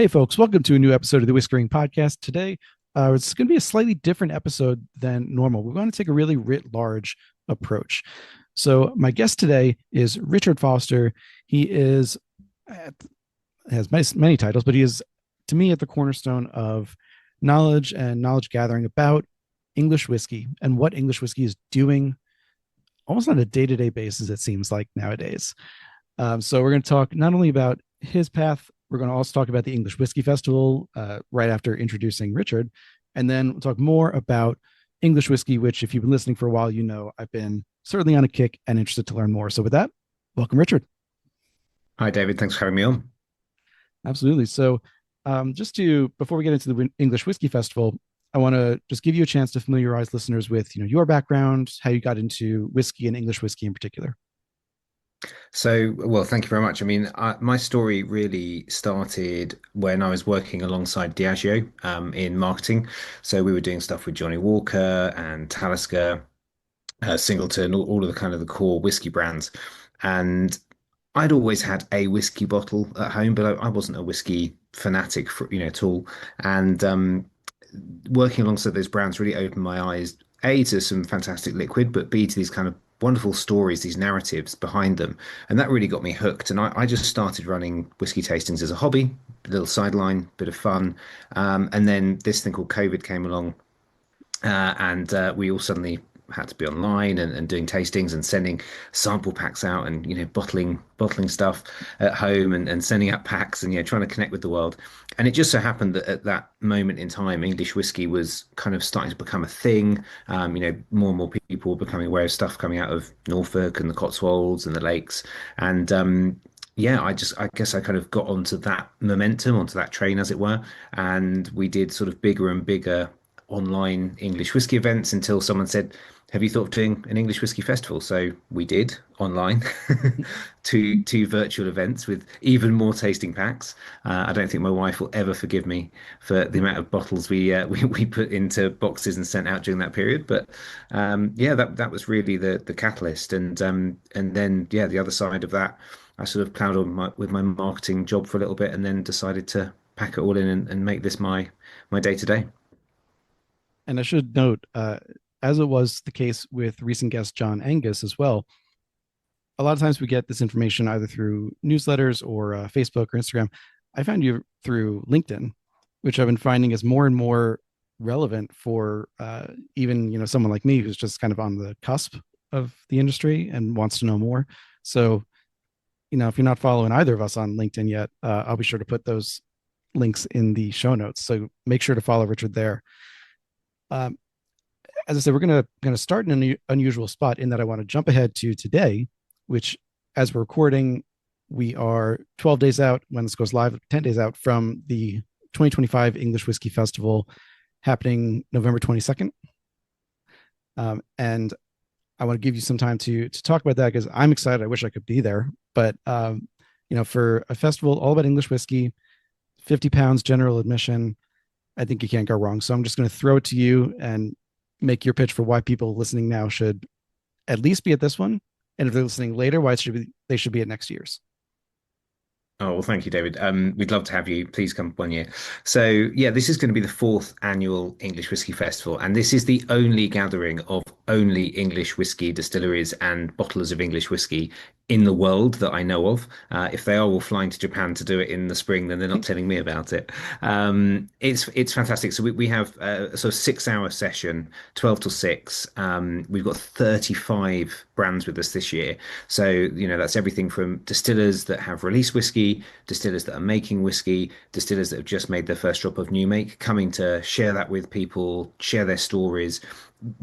Hey, folks, welcome to a new episode of the Whiskering Podcast. Today, it's going to be a slightly different episode than normal. We're going to take a really writ large approach. So, my guest today is Richard Foster. He is has many titles, but he is, to me, at the cornerstone of knowledge and knowledge gathering about English whiskey and what English whiskey is doing almost on a day to day basis, it seems like nowadays. So, we're going to talk not only about his path. We're going to also talk about the English Whiskey Festival right after introducing Richard. And then we'll talk more about English whiskey, which, if you've been listening for a while, you know I've been certainly on a kick and interested to learn more. So, with that, welcome, Richard. Hi, David. Thanks for having me on. Absolutely. So, before we get into the English Whiskey Festival, I want to just give you a chance to familiarize listeners with, your background, how you got into whiskey and English whiskey in particular. Well, thank you very much. My story really started when I was working alongside Diageo in marketing. So we were doing stuff with Johnny Walker and Talisker, Singleton, all of the kind of the core whiskey brands. And I'd always had a whiskey bottle at home, but I wasn't a whiskey fanatic at all. And working alongside those brands really opened my eyes, A, to some fantastic liquid, but B, to these kind of wonderful stories, these narratives behind them. And that really got me hooked. And I just started running whiskey tastings as a hobby, a little sideline, bit of fun. And then this thing called COVID came along, and we all suddenly had to be online and doing tastings and sending sample packs out and bottling stuff at home and sending out packs and trying to connect with the world. And it just so happened that at that moment in time, English whiskey was kind of starting to become a thing. More and more people were becoming aware of stuff coming out of Norfolk and the Cotswolds and the lakes. And yeah, I guess I kind of got onto that momentum, onto that train, as it were. And we did sort of bigger and bigger online English whiskey events until someone said, "Have you thought of doing an English whiskey festival?" So we did online, two virtual events with even more tasting packs. I don't think my wife will ever forgive me for the amount of bottles we put into boxes and sent out during that period. But yeah, that was really the catalyst. And then yeah, the other side of that, I sort of plowed on with my marketing job for a little bit, and then decided to pack it all in and make this my day to day. And I should note, as it was the case with recent guest John Angus as well, a lot of times we get this information either through newsletters or Facebook or Instagram. I found you through LinkedIn, which I've been finding is more and more relevant for even someone like me who's just kind of on the cusp of the industry and wants to know more. So, if you're not following either of us on LinkedIn yet, I'll be sure to put those links in the show notes. So make sure to follow Richard there. Um, as I said, we're gonna start in an unusual spot in that I want to jump ahead to today, which, as we're recording, we are 12 days out when this goes live, 10 days out from the 2025 English Whiskey Festival happening November 22nd. And I want to give you some time to talk about that because I'm excited. I wish I could be there, but for a festival all about English whiskey, 50 pounds general admission, I think you can't go wrong. So I'm just going to throw it to you and make your pitch for why people listening now should at least be at this one. And if they're listening later, they should be at next year's. Oh, well, thank you, David. We'd love to have you. Please come 1 year. So, yeah, this is going to be the fourth annual English Whiskey Festival, and this is the only gathering of only English whiskey distilleries and bottlers of English whiskey in the world that I know of. If they are all flying to Japan to do it in the spring, then they're not telling me about it. It's fantastic. So we have a sort of 6 hour session, 12 till 6. We've got 35 brands with us this year. So, that's everything from distillers that have released whiskey, distillers that are making whiskey, distillers that have just made their first drop of new make, coming to share that with people, share their stories.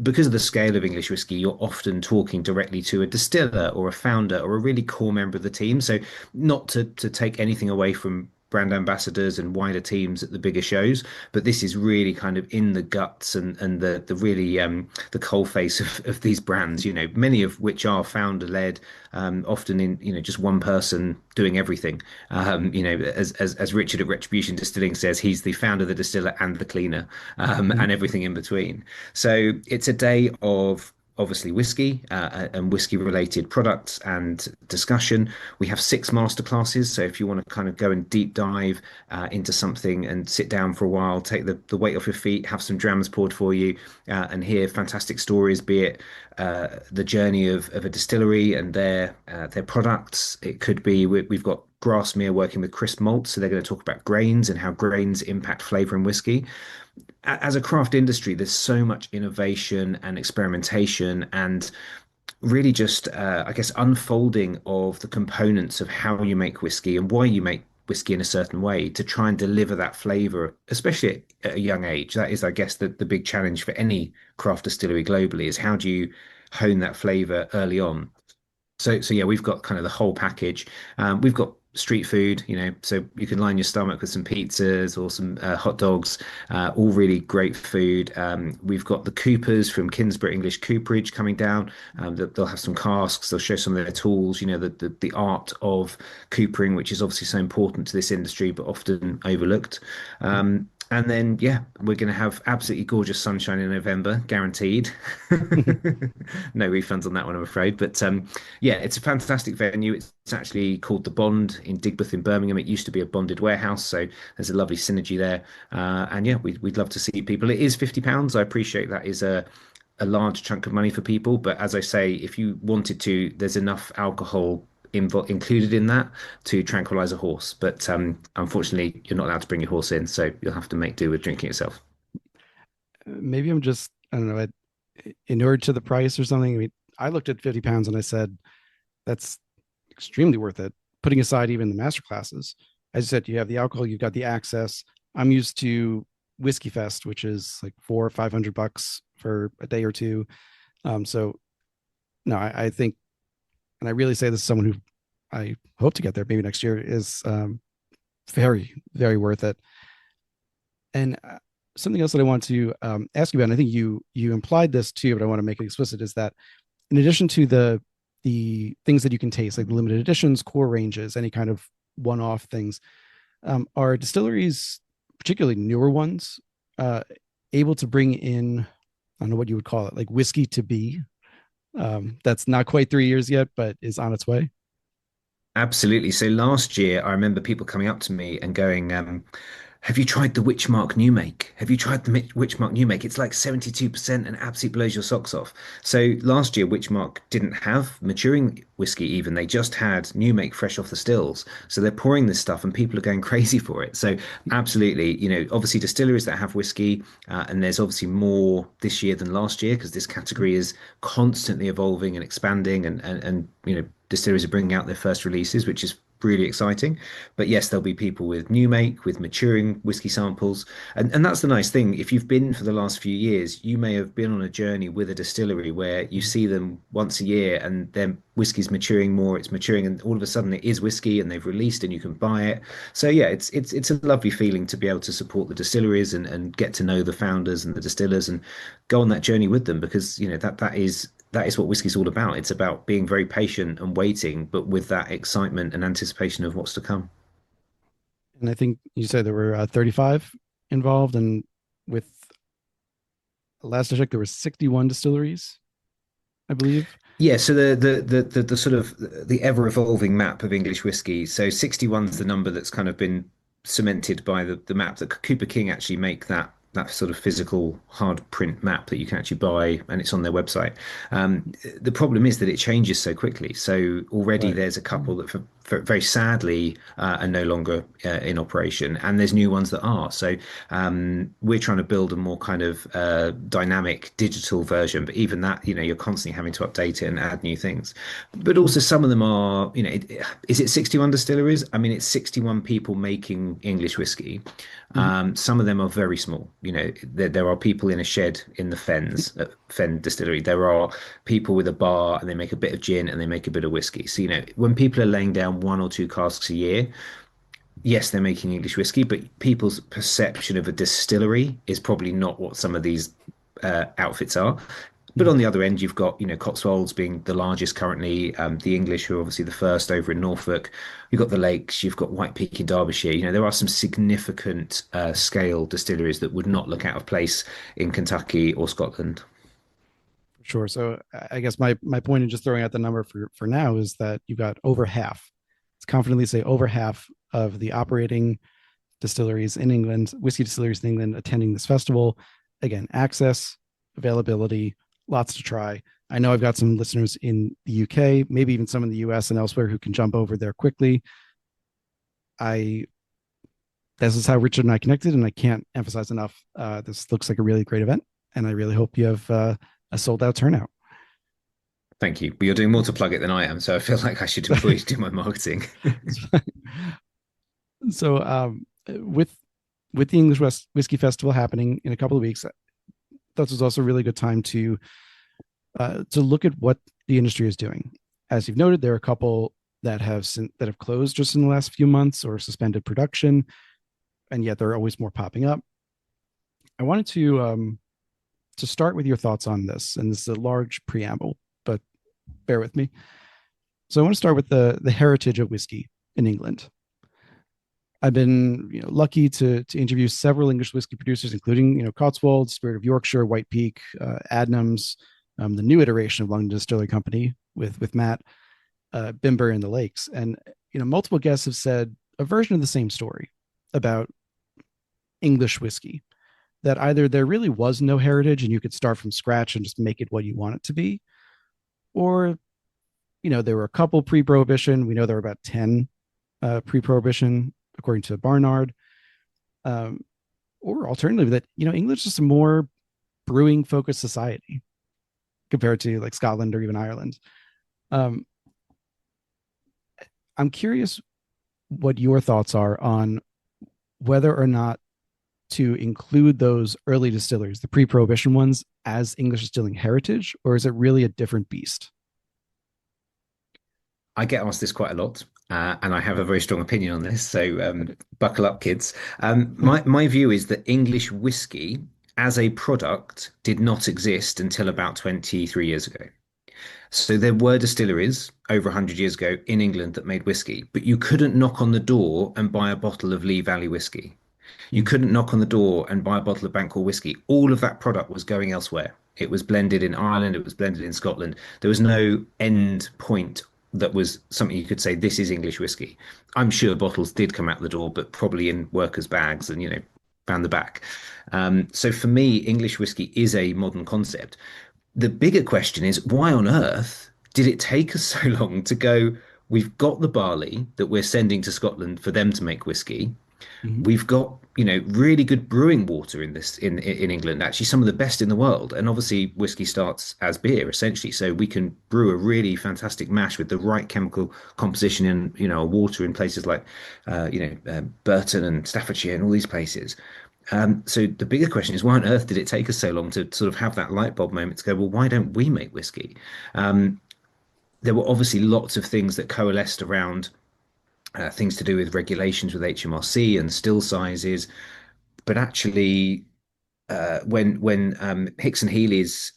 Because of the scale of English whiskey, you're often talking directly to a distiller or a founder or a really core member of the team. So not to take anything away from brand ambassadors and wider teams at the bigger shows, but this is really kind of in the guts and the really the coal face of these brands, many of which are founder led, often in just one person doing everything. As Richard at Retribution Distilling says, he's the founder, the distiller, and the cleaner, Mhm. and everything in between. So it's a day of obviously whiskey and whiskey related products and discussion. We have 6 masterclasses. So if you want to kind of go and deep dive into something and sit down for a while, take the weight off your feet, have some drams poured for you, and hear fantastic stories, be it the journey of a distillery and their products. It could be we've got Grassmere working with crisp malts, so they're going to talk about grains and how grains impact flavor in whiskey. As a craft industry, there's so much innovation and experimentation and really just, I guess, unfolding of the components of how you make whiskey and why you make whiskey in a certain way to try and deliver that flavor, especially at a young age. That is, I guess, the big challenge for any craft distillery globally is how do you hone that flavor early on? So yeah, we've got kind of the whole package. We've got street food, so you can line your stomach with some pizzas or some hot dogs, all really great food. We've got the Coopers from Kinsborough English Cooperage coming down. They'll have some casks. They'll show some of their tools. The art of coopering, which is obviously so important to this industry, but often overlooked. And then, yeah, we're going to have absolutely gorgeous sunshine in November, guaranteed. No refunds on that one, I'm afraid. But yeah, it's a fantastic venue. It's actually called the Bond in Digbeth in Birmingham. It used to be a bonded warehouse, so there's a lovely synergy there. And yeah, we'd love to see people. It is £50. I appreciate that is a large chunk of money for people, but as I say, if you wanted to, there's enough alcohol included in that to tranquilize a horse. But unfortunately, you're not allowed to bring your horse in, so you'll have to make do with drinking yourself. Maybe I'm just, I don't know, inured to the price or something. I mean, I looked at £50 and I said, that's extremely worth it. Putting aside even the master classes, as you said, you have the alcohol, you've got the access. I'm used to Whiskey Fest, which is like 400 or 500 bucks for a day or two. So no, I think, and I really say this is someone who I hope to get there maybe next year is very, very worth it. And something else that I want to ask you about, and I think you implied this too, but I want to make it explicit, is that in addition to the things that you can taste, like the limited editions, core ranges, any kind of one-off things, are distilleries, particularly newer ones, able to bring in, I don't know what you would call it, like whiskey to be, that's not quite 3 years yet, but is on its way? Absolutely. So last year, I remember people coming up to me and going, have you tried the Witchmark new make? Have you tried the Witchmark new make? It's like 72% and absolutely blows your socks off. So last year, Witchmark didn't have maturing whiskey even. They just had new make fresh off the stills. So they're pouring this stuff and people are going crazy for it. So absolutely, obviously distilleries that have whiskey, and there's obviously more this year than last year because this category is constantly evolving and expanding and distilleries are bringing out their first releases, which is really exciting. But yes, there'll be people with new make, with maturing whiskey samples. And that's the nice thing. If you've been for the last few years, you may have been on a journey with a distillery where you see them once a year and their whiskey's maturing more, it's maturing, and all of a sudden it is whiskey and they've released and you can buy it. So yeah, it's a lovely feeling to be able to support the distilleries and get to know the founders and the distillers and go on that journey with them because that is what whiskey's all about. It's about being very patient and waiting, but with that excitement and anticipation of what's to come. And I think you said there were 35 involved, and with last I checked, there were 61 distilleries, I believe. Yeah, so the sort of the ever evolving map of English whiskey. So 61 is the number that's kind of been cemented by the map that Cooper King actually make that sort of physical hard print map that you can actually buy, and it's on their website. The problem is that it changes so quickly. So already Right. there's a couple that, very sadly, are no longer in operation, and there's new ones that are. So we're trying to build a more kind of dynamic digital version, but even that, you're constantly having to update it and add new things. But also some of them are, is it 61 distilleries? I mean, it's 61 people making English whiskey. Mhm. Some of them are very small. There are people in a shed in the Fens, Fen distillery. There are people with a bar and they make a bit of gin and they make a bit of whiskey. So, when people are laying down 1 or 2 casks a year, yes, they're making English whiskey, but people's perception of a distillery is probably not what some of these outfits are. But Mhm. on the other end, you've got, Cotswolds being the largest currently, the English, who are obviously the first over in Norfolk. You've got the Lakes, you've got White Peak in Derbyshire. There are some significant scale distilleries that would not look out of place in Kentucky or Scotland. Sure. So I guess my point in just throwing out the number for now is that you got over half. Let's confidently say over half of the operating distilleries in England, whiskey distilleries in England, attending this festival. Again, access, availability, lots to try. I know I've got some listeners in the UK, maybe even some in the US and elsewhere who can jump over there quickly. I This is how Richard and I connected, and I can't emphasize enough. This looks like a really great event, and I really hope you have a sold out turnout. Thank you. But you're doing more to plug it than I am, so I feel like I should employ you to do my marketing. So, with the English West Whiskey Festival happening in a couple of weeks, that was also a really good time to look at what the industry is doing. As you've noted, there are a couple that have closed just in the last few months or suspended production, and yet there are always more popping up. I wanted to start with your thoughts on this, and this is a large preamble, but bear with me. So I want to start with the heritage of whiskey in England. I've been lucky to interview several English whiskey producers, including Cotswold, Spirit of Yorkshire, White Peak, Adnams, the new iteration of London Distillery Company with Matt Bimber in the Lakes, and multiple guests have said a version of the same story about English whiskey. That either there really was no heritage and you could start from scratch and just make it what you want it to be, or there were a couple pre-prohibition. We know there were about 10 pre-prohibition, according to Barnard. Um, or alternatively, that English is just a more brewing focused society compared to like Scotland or even Ireland. Um, I'm curious what your thoughts are on whether or not to include those early distillers, the pre-prohibition ones, as English distilling heritage, or is it really a different beast? I get asked this quite a lot, and I have a very strong opinion on this. So buckle up, kids. My view is that English whiskey as a product did not exist until about 23 years ago. So there were distilleries over 100 years ago in England that made whiskey, but you couldn't knock on the door and buy a bottle of Lee Valley whiskey. You couldn't knock on the door and buy a bottle of Banquo whiskey. All of that product was going elsewhere. It was blended in Ireland, it was blended in Scotland. There was no end point that was something you could say, this is English whiskey. I'm sure bottles did come out the door, but probably in workers' bags and, round the back. So for me, English whiskey is a modern concept. The bigger question is, why on earth did it take us so long to go? We've got the barley that we're sending to Scotland for them to make whiskey. Mm-hmm. We've got, really good brewing water in England, actually some of the best in the world. And obviously whiskey starts as beer essentially. So we can brew a really fantastic mash with the right chemical composition in, water in places like Burton and Staffordshire and all these places. So the bigger question is, why on earth did it take us so long to sort of have that light bulb moment to go, well, why don't we make whiskey? There were obviously lots of things that coalesced around things to do with regulations with HMRC and still sizes. But actually, when Hicks and Healy's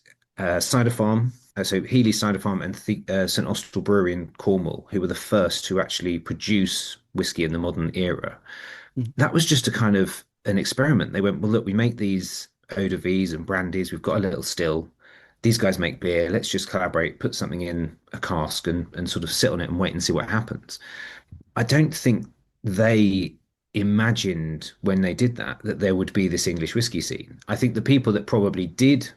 cider farm, so Healy's cider farm and St Austell Brewery in Cornwall, who were the first to actually produce whiskey in the modern era, that was just a kind of an experiment. They went, well, look, we make these eau de vies and brandies. We've got a little still. These guys make beer. Let's just collaborate, put something in a cask and sort of sit on it and wait and see what happens. I don't think they imagined when they did that there would be this English whiskey scene. I think the people that probably did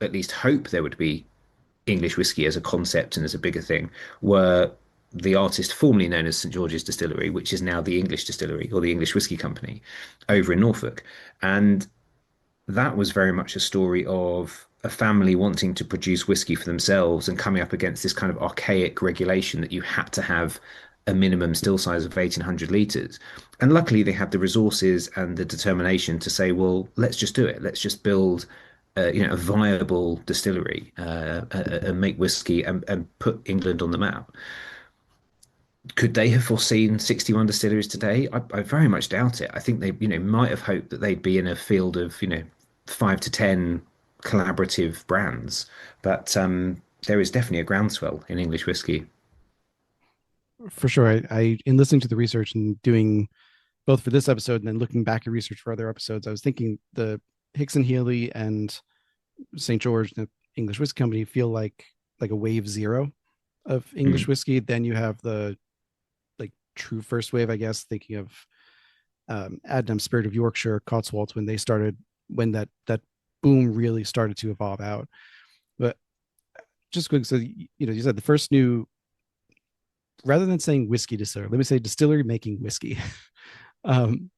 at least hope there would be English whiskey as a concept and as a bigger thing were the artist formerly known as St George's Distillery, which is now the English Distillery or the English Whiskey Company over in Norfolk. And that was very much a story of a family wanting to produce whiskey for themselves and coming up against this kind of archaic regulation that you had to have a minimum still size of 1800 litres. And luckily, they had the resources and the determination to say, well, let's just do it. Let's just build a viable distillery and make whiskey and put England on the map. Could they have foreseen 61 distilleries today? I very much doubt it. I think they, might have hoped that they'd be in a field of, 5 to 10 collaborative brands. But there is definitely a groundswell in English whiskey. For sure. I in listening to the research and doing both for this episode and then looking back at research for other episodes, I was thinking the Hicks and Healy and St. George, English Whiskey Company feel like a wave zero of English Mm, whiskey. Then you have the like true first wave, I guess, thinking of Adnam Spirit of Yorkshire, Cotswolds, when they started, when that boom really started to evolve out. But just quick, so you said the first new, rather than saying whiskey distiller, let me say distillery making whiskey,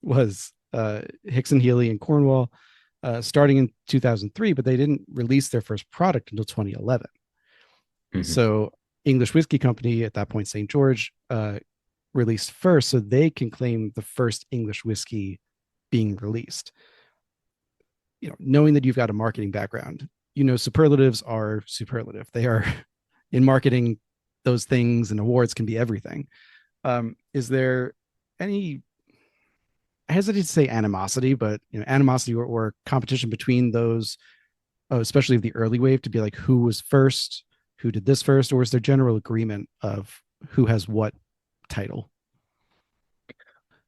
was Hickson Healy in Cornwall, starting in 2003, but they didn't release their first product until 2011. mhm. So English Whiskey Company at that point, St. George, released first, so they can claim the first English whiskey being released. Knowing that you've got a marketing background, superlatives are superlative. They are in marketing. Those things and awards can be everything. Is there any, I hesitate to say animosity, but animosity or competition between those, especially of the early wave, to be like who was first, who did this first, or is there general agreement of who has what title?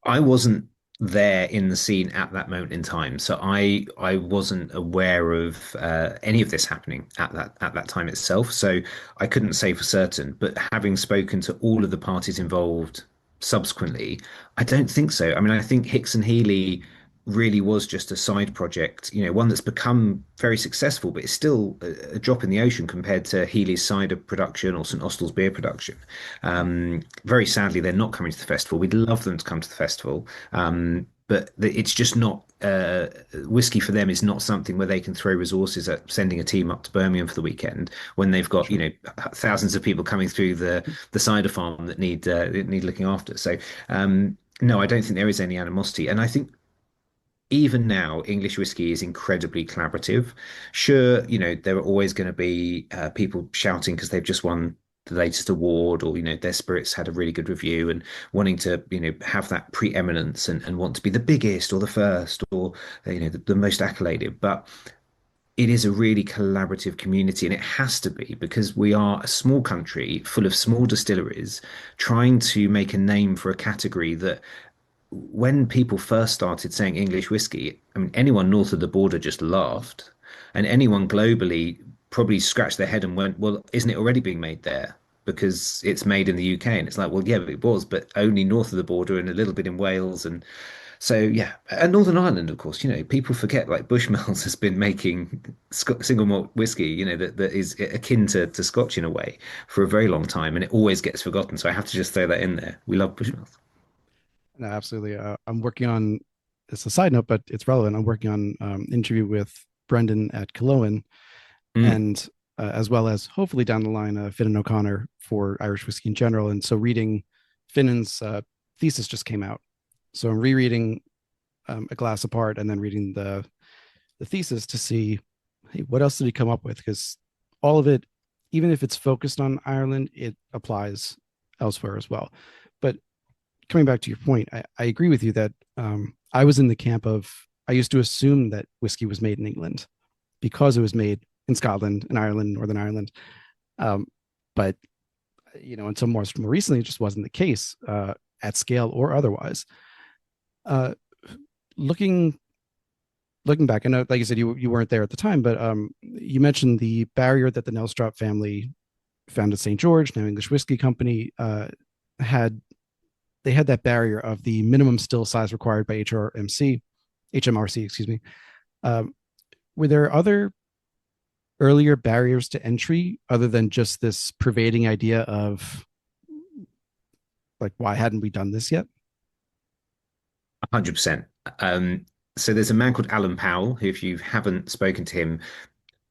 I wasn't there in the scene at that moment in time, so I wasn't aware of any of this happening at that time itself. So I couldn't say for certain. But having spoken to all of the parties involved subsequently, I don't think so. I mean, I think Hicks and Healy really was just a side project, one that's become very successful, but it's still a drop in the ocean compared to Healy's cider production or St. Austell's beer production. Very sadly, they're not coming to the festival. We'd love them to come to the festival, but it's just not whiskey for them is not something where they can throw resources at sending a team up to Birmingham for the weekend when they've got Sure. thousands of people coming through the cider farm that need looking after. So no, I don't think there is any animosity, and I think even now, English whiskey is incredibly collaborative. Sure, there are always going to be people shouting because they've just won the latest award, or their spirits had a really good review and wanting to have that preeminence and want to be the biggest or the first or the most accoladed. But it is a really collaborative community, and it has to be because we are a small country full of small distilleries trying to make a name for a category that when people first started saying English whiskey, I mean, anyone north of the border just laughed, and anyone globally probably scratched their head and went, "Well, isn't it already being made there? Because it's made in the UK." And it's like, well, yeah, but it was, but only north of the border and a little bit in Wales. And so, yeah, and Northern Ireland, of course, people forget like Bushmills has been making single malt whiskey, that is akin to Scotch in a way for a very long time, and it always gets forgotten. So I have to just throw that in there. We love Bushmills. No, absolutely. I'm working on, it's a side note, but it's relevant. I'm working on interview with Brendan at Killowen, Mm. and as well as hopefully down the line, Finnan O'Connor for Irish whiskey in general. And so reading Finnan's thesis just came out. So I'm rereading A Glass Apart and then reading the thesis to see, hey, what else did he come up with? Because all of it, even if it's focused on Ireland, it applies elsewhere as well. But coming back to your point, I agree with you that I was in the camp of, I used to assume that whiskey was made in England because it was made in Scotland and Ireland, Northern Ireland. Um, but until more recently, it just wasn't the case at scale or otherwise. Uh, looking looking back, I know, like you said, you weren't there at the time, but you mentioned the barrier that the Nelstrop family found at St. George, now English Whiskey Company, had. They had that barrier of the minimum still size required by HMRC, excuse me. Um, were there other earlier barriers to entry other than just this pervading idea of like, why hadn't we done this yet? 100%. Um, so there's a man called Alan Powell, who, if you haven't spoken to him,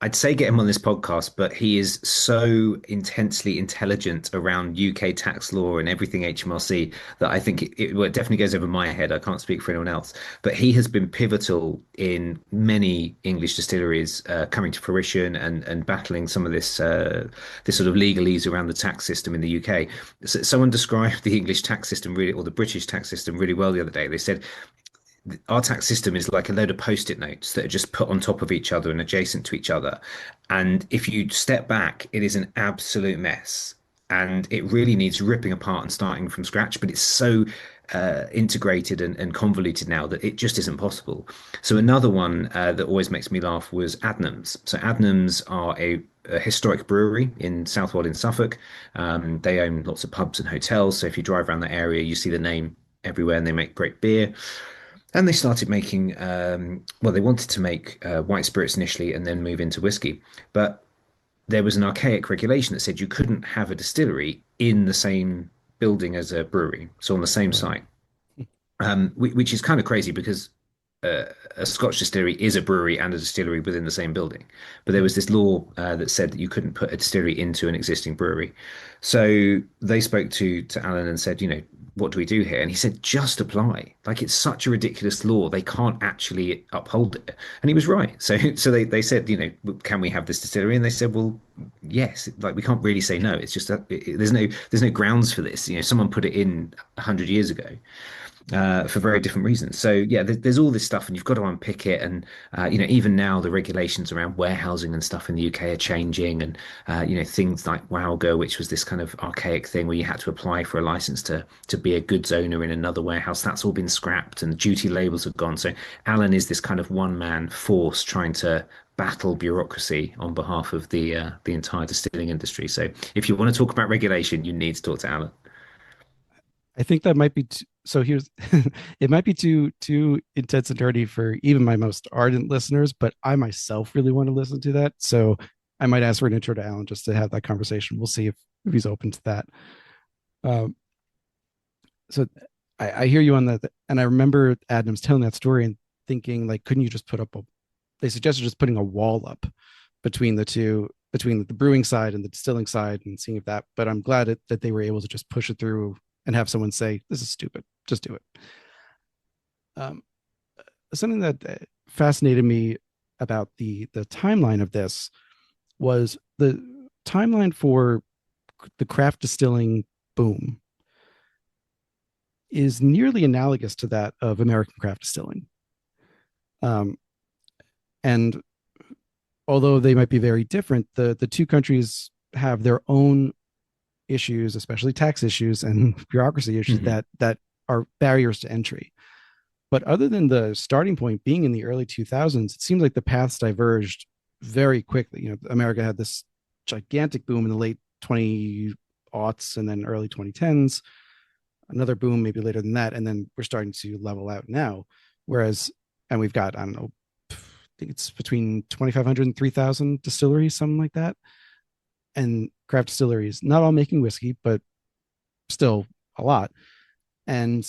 I'd say get him on this podcast, but he is so intensely intelligent around UK tax law and everything HMRC that I think well, it definitely goes over my head. I can't speak for anyone else, but he has been pivotal in many English distilleries coming to fruition and battling some of this sort of legalese around the tax system in the UK. So, someone described the English tax system really, or the British tax system really well the other day. They said our tax system is like a load of post-it notes that are just put on top of each other and adjacent to each other. And if you step back, it is an absolute mess. And it really needs ripping apart and starting from scratch. But it's so integrated and convoluted now that it just isn't possible. So another one that always makes me laugh was Adnams. So Adnams are a historic brewery in Southwold in Suffolk. They own lots of pubs and hotels. So if you drive around that area, you see the name everywhere, and they make great beer. And they started making, well, they wanted to make white spirits initially and then move into whiskey. But there was an archaic regulation that said you couldn't have a distillery in the same building as a brewery, so on the same Right. site, which is kind of crazy because a Scotch distillery is a brewery and a distillery within the same building. But there was this law that said that you couldn't put a distillery into an existing brewery. So they spoke to Alan and said, what do we do here? And he said, just apply. Like it's such a ridiculous law, they can't actually uphold it. And he was right. So they said, can we have this distillery? And they said, well, yes. Like we can't really say no. It's just that there's no grounds for this. Someone put it in 100 years ago for very different reasons. So yeah, there's all this stuff, and you've got to unpick it. And even now, the regulations around warehousing and stuff in the UK are changing, and things like Wowgo, which was this kind of archaic thing where you had to apply for a license to be a goods owner in another warehouse. That's all been scrapped, and the duty labels have gone. So Alan is this kind of one man force trying to battle bureaucracy on behalf of the entire distilling industry. So if you want to talk about regulation, you need to talk to Alan. I think that might be so. Here's it might be too intense and dirty for even my most ardent listeners, but I myself really want to listen to that. So I might ask for an intro to Alan just to have that conversation. We'll see if he's open to that. Um, so I hear you on that, and I remember Adams telling that story and thinking like, couldn't you just put up a? They suggested just putting a wall up between the two, between the brewing side and the distilling side, and seeing if that. But I'm glad that they were able to just push it through and have someone say, "This is stupid. Just do it." Um, Something that fascinated me about the timeline of this was the timeline for the craft distilling boom is nearly analogous to that of American craft distilling. Um, and although they might be very different, the two countries have their own issues, especially tax issues and bureaucracy issues Mhm. that are barriers to entry. But other than the starting point being in the early 2000s, it seems like the paths diverged very quickly. America had this gigantic boom in the late 20 aughts and then early 2010s, another boom maybe later than that, and then we're starting to level out now. Whereas, and we've got, I don't know, I think it's between 2,500 and 3,000 distilleries, something like that. And craft distilleries, not all making whiskey, but still a lot. And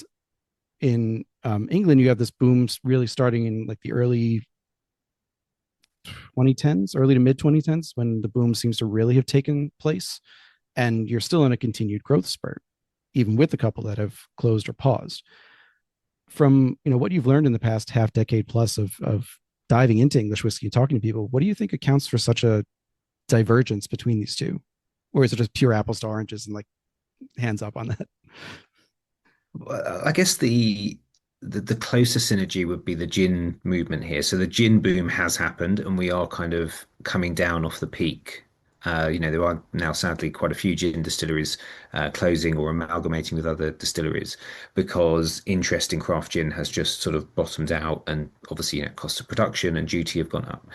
in England, you have this boom really starting in like the early 2010s, early to mid 2010s, when the boom seems to really have taken place. And you're still in a continued growth spurt, even with a couple that have closed or paused. From what you've learned in the past half decade plus of diving into English whiskey and talking to people, what do you think accounts for such a divergence between these two? Or is it just pure apples to oranges and like hands up on that? I guess the closer synergy would be the gin movement here. So the gin boom has happened, and we are kind of coming down off the peak. There are now sadly quite a few gin distilleries closing or amalgamating with other distilleries because interest in craft gin has just sort of bottomed out, and obviously, cost of production and duty have gone up.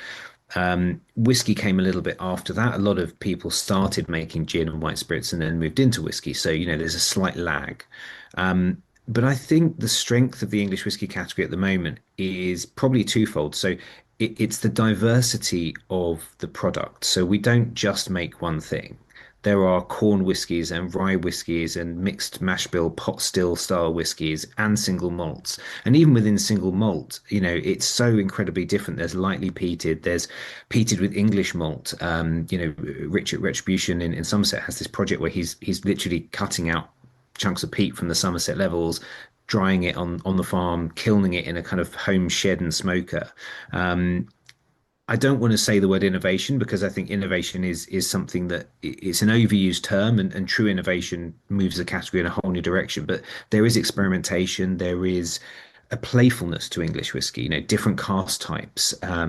Whiskey came a little bit after that. A lot of people started making gin and white spirits and then moved into whiskey. So, there's a slight lag. But I think the strength of the English whiskey category at the moment is probably twofold. So it's the diversity of the product. So we don't just make one thing. There are corn whiskies and rye whiskies and mixed mash bill pot still style whiskies and single malts. And even within single malt, it's so incredibly different. There's lightly peated, there's peated with English malt. Richard Retribution in Somerset has this project where he's literally cutting out chunks of peat from the Somerset levels, drying it on the farm, kilning it in a kind of home shed and smoker. Um, I don't want to say the word innovation because I think innovation is something that it's an overused term, and true innovation moves the category in a whole new direction. But there is experimentation, there is a playfulness to English whiskey, different cask types. I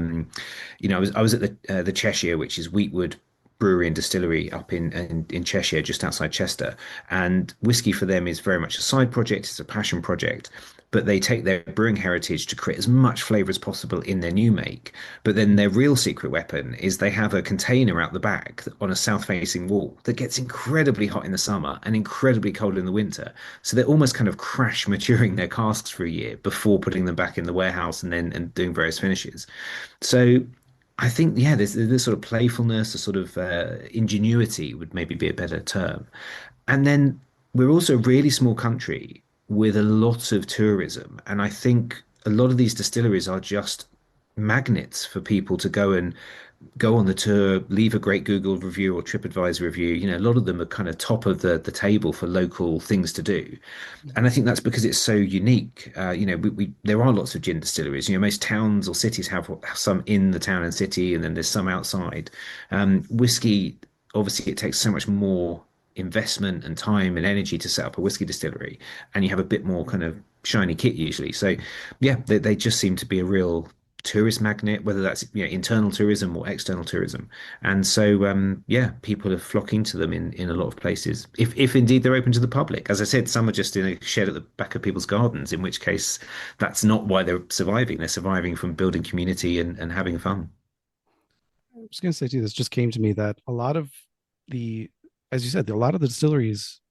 was at the Cheshire, which is Wheatwood brewery and distillery up in Cheshire, just outside Chester. And whiskey for them is very much a side project, it's a passion project. But they take their brewing heritage to create as much flavour as possible in their new make. But then their real secret weapon is they have a container out the back on a south-facing wall that gets incredibly hot in the summer and incredibly cold in the winter. So they're almost kind of crash maturing their casks for a year before putting them back in the warehouse and doing various finishes. So I think, yeah, there's this sort of playfulness, a sort of ingenuity would maybe be a better term. And then we're also a really small country with a lot of tourism. And I think a lot of these distilleries are just magnets for people to go on the tour, leave a great Google review or TripAdvisor review. You know, a lot of them are kind of top of the table for local things to do. And I think that's because it's so unique. There are lots of gin distilleries. You know, most towns or cities have some in the town and city, and then there's some outside. Whiskey, obviously, it takes so much more investment and time and energy to set up a whiskey distillery, and you have a bit more kind of shiny kit usually. So, yeah, they just seem to be a real tourist magnet, whether that's internal tourism or external tourism. And so yeah, people are flocking to them in a lot of places. If indeed they're open to the public. As I said, some are just in a shed at the back of people's gardens, in which case that's not why they're surviving. They're surviving from building community and having fun. I was going to say too, this just came to me that a lot of the, as you said, a lot of the distilleries,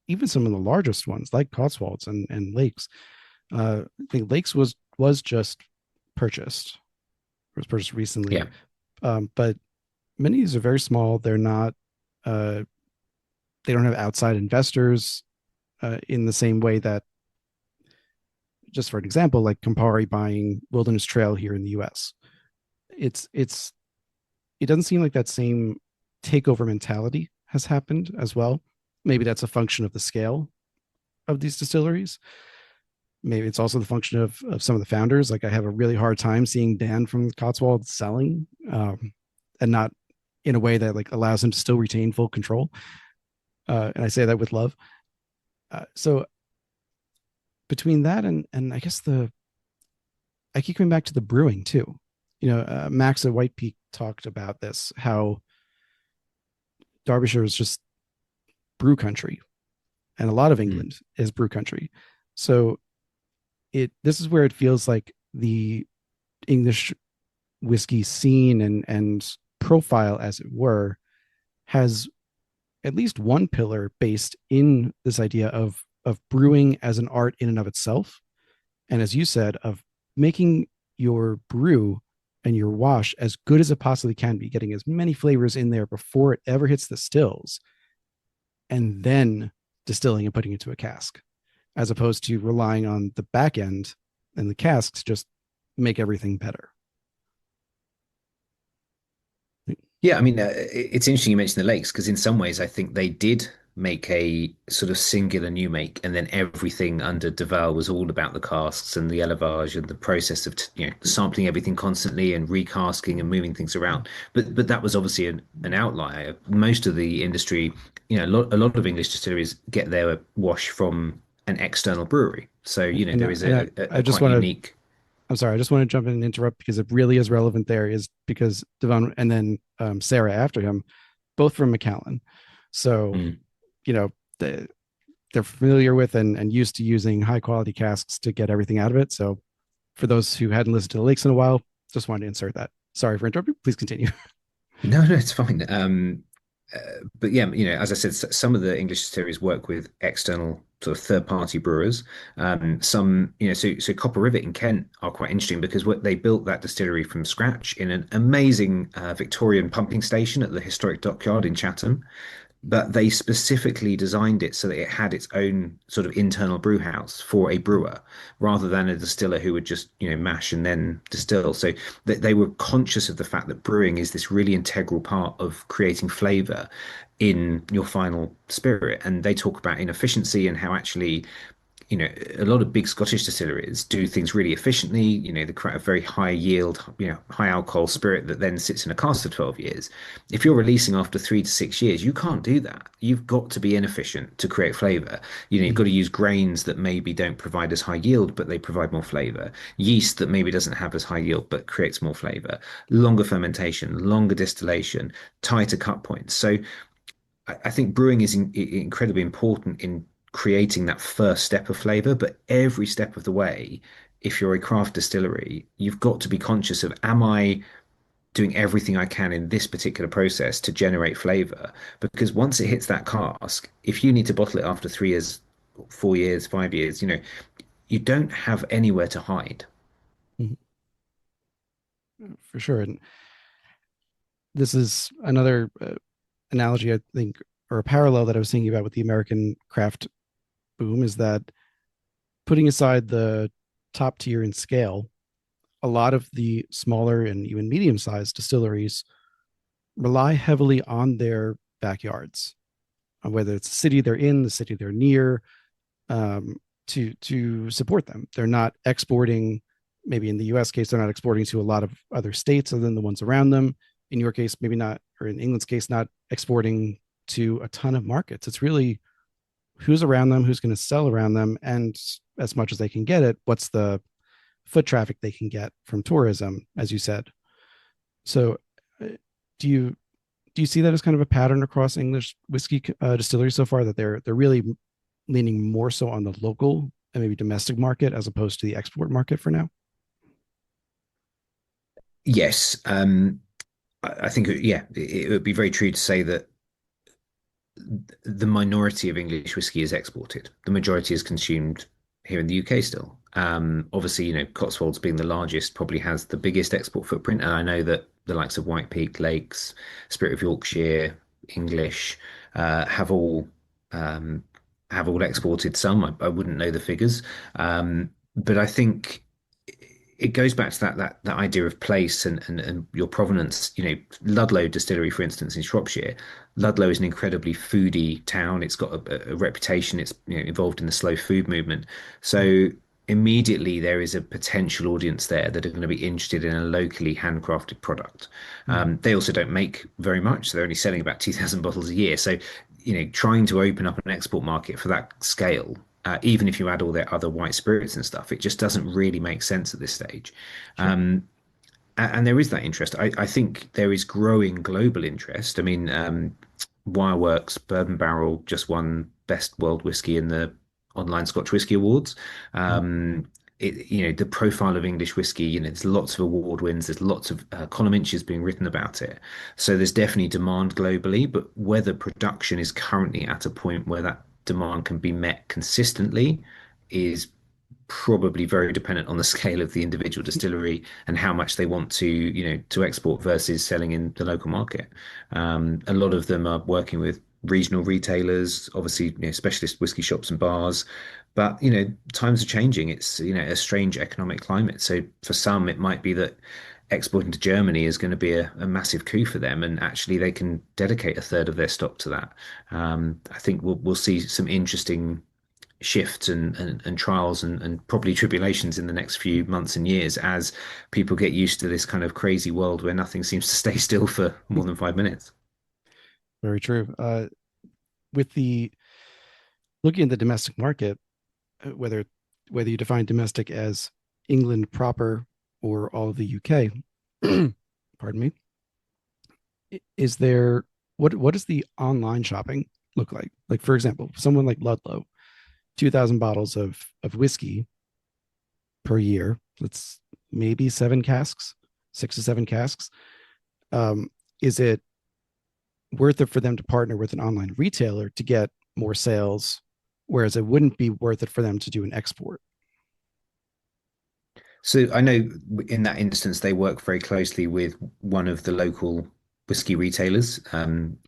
even some of the largest ones like Cotswolds and Lakes, I think Lakes was just purchased, was purchased recently. Yeah. But many of these are very small. They're not, uh, they don't have outside investors in the same way that, just for an example, like Campari buying Wilderness Trail here in the US. It's it doesn't seem like that same takeover mentality has happened as well. Maybe that's a function of the scale of these distilleries. Maybe it's also the function of some of the founders. Like I have a really hard time seeing Dan from Cotswold selling, and not in a way that like allows him to still retain full control. And I say that with love. So between that and I guess I keep coming back to the brewing too. Max at White Peak talked about this, how Derbyshire is just brew country, and a lot of Mm. England is brew country. So this is where it feels like the English whiskey scene and profile, as it were, has at least one pillar based in this idea of brewing as an art in and of itself, and as you said, of making your brew and your wash as good as it possibly can be, getting as many flavors in there before it ever hits the stills, and then distilling and putting it into a cask, as opposed to relying on the back end and the casks to just make everything better. Yeah, I mean, it's interesting you mentioned the lakes because in some ways I think they did make a sort of singular new make, and then everything under Duval was all about the casks and the élevage and the process of sampling everything constantly and recasking and moving things around. But that was obviously an outlier. Most of the industry, a lot of English distilleries get their wash from an external brewery. So And there is and I a just quite want to unique. I'm sorry, I just want to jump in and interrupt because it really is relevant there, is because Devon and then Sarah after him, both from Macallan. So, Mm. you know, they're familiar with and used to using high quality casks to get everything out of it. So, for those who hadn't listened to the Lakes in a while, just wanted to insert that. Sorry for interrupting. Please continue. No, no, it's fine. But yeah, as I said, some of the English distilleries work with external sort of third-party brewers. Some, so Copper Rivet in Kent are quite interesting because they built that distillery from scratch in an amazing Victorian pumping station at the historic dockyard in Chatham, but they specifically designed it so that it had its own sort of internal brew house for a brewer rather than a distiller who would just mash and then distill. So they were conscious of the fact that brewing is this really integral part of creating flavor in your final spirit, and they talk about inefficiency and how actually a lot of big Scottish distilleries do things really efficiently. They create a very high yield, high alcohol spirit that then sits in a cask for 12 years. If you're releasing after 3 to 6 years, you can't do that. You've got to be inefficient to create flavor. You've got to use grains that maybe don't provide as high yield, but they provide more flavor. Yeast that maybe doesn't have as high yield, but creates more flavor. Longer fermentation, longer distillation, tighter cut points. So I think brewing is incredibly important in creating that first step of flavor, but every step of the way, if you're a craft distillery, you've got to be conscious of, am I doing everything I can in this particular process to generate flavor? Because once it hits that cask, if you need to bottle it after 3 years, 4 years, 5 years, you don't have anywhere to hide. Mhm. For sure. And this is another analogy, I think, or a parallel that I was thinking about with the American craft boom is that putting aside the top tier in scale, a lot of the smaller and even medium sized distilleries rely heavily on their backyards, whether it's the city they're in, the city they're near, um, to support them. They're not exporting. Maybe in the U.S. case, they're not exporting to a lot of other states other than the ones around them. In your case, maybe not, or in England's case, not exporting to a ton of markets. It's really who's around them, who's going to sell around them, and as much as they can get it, what's the foot traffic they can get from tourism, as you said. So, uh, do you do you see that as kind of a pattern across English whiskey distilleries so far that they're really leaning more so on the local and maybe domestic market as opposed to the export market for now? Yes, I think, yeah, it would be very true to say that the minority of English whiskey is exported. The majority is consumed here in the UK still. Obviously, Cotswolds being the largest probably has the biggest export footprint, and I know that the likes of White Peak, Lakes, Spirit of Yorkshire, English have all exported some. I wouldn't know the figures, but I think it goes back to that idea of place and your provenance. Ludlow Distillery, for instance, in Shropshire. Ludlow is an incredibly foodie town. It's got a reputation. It's involved in the slow food movement. So immediately there is a potential audience there that are going to be interested in a locally handcrafted product. Mm-hmm. They also don't make very much. So they're only selling about 2,000 bottles a year. So trying to open up an export market for that scale, even if you add all their other white spirits and stuff, it just doesn't really make sense at this stage. Sure. And there is that interest. I think there is growing global interest. I mean, Wireworks Bourbon Barrel just won Best World Whiskey in the online Scotch Whisky Awards. Mm-hmm. The profile of English whiskey, there's lots of award wins, there's lots of column inches being written about it. So there's definitely demand globally, but whether production is currently at a point where that demand can be met consistently is probably very dependent on the scale of the individual distillery and how much they want to export versus selling in the local market. A lot of them are working with regional retailers, obviously, specialist whiskey shops and bars. But, times are changing. It's, a strange economic climate. So for some, it might be that exporting to Germany is going to be a massive coup for them, and actually they can dedicate a third of their stock to that. I think we'll see some interesting shifts and trials and probably tribulations in the next few months and years as people get used to this kind of crazy world where nothing seems to stay still for more than 5 minutes. Very true. With the looking at the domestic market, whether you define domestic as England proper or all of the UK, pardon me, is there what does the online shopping look like? Like for example, someone like Ludlow, 2,000 bottles of whiskey per year. That's maybe 7 casks, 6 to 7 casks. Um, is it worth it for them to partner with an online retailer to get more sales, whereas it wouldn't be worth it for them to do an export? So I know in that instance, they work very closely with one of the local whiskey retailers.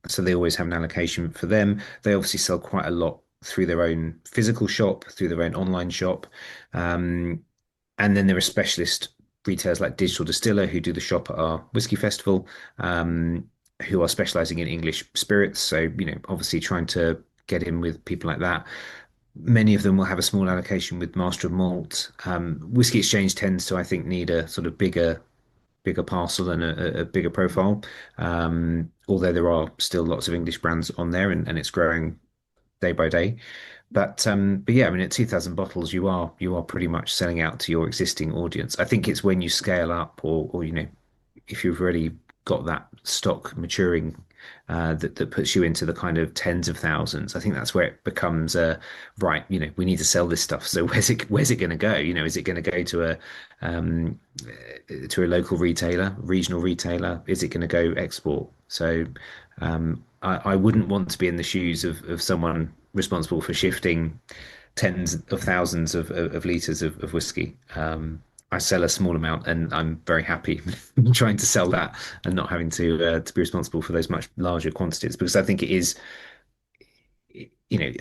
So they always have an allocation for them. They obviously sell quite a lot through their own physical shop, through their own online shop. Um, and then there are specialist retailers like Digital Distiller who do the shop at our whiskey festival, who are specializing in English spirits. So, obviously trying to get in with people like that. many of them will have a small allocation with Master of Malt. Whiskey Exchange tends to, I think, need a sort of bigger parcel and a bigger profile. Although there are still lots of English brands on there, and it's growing day by day. But yeah, I mean, at 2,000 bottles, you are pretty much selling out to your existing audience. I think it's when you scale up, or if you've already got that stock maturing, that puts you into the kind of tens of thousands. I think that's where it becomes right. We need to sell this stuff. So where's it going to go? Is it going to go um, to a local retailer, regional retailer? Is it going to go export? So I wouldn't want to be in the shoes of someone responsible for shifting tens of thousands of liters of whiskey. I sell a small amount, and I'm very happy trying to sell that and not having to be responsible for those much larger quantities, because I think it is.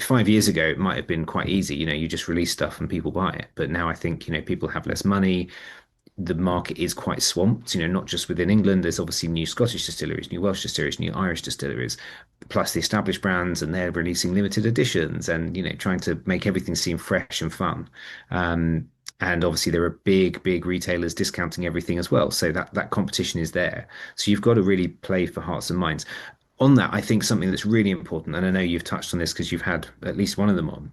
5 years ago it might have been quite easy. You just release stuff and people buy it. But now I think people have less money. The market is quite swamped, not just within England. There's obviously new Scottish distilleries, new Welsh distilleries, new Irish distilleries, plus the established brands, and they're releasing limited editions and, trying to make everything seem fresh and fun. And obviously there are big retailers discounting everything as well. So that competition is there. So you've got to really play for hearts and minds. On that, I think something that's really important, and I know you've touched on this because you've had at least one of them on,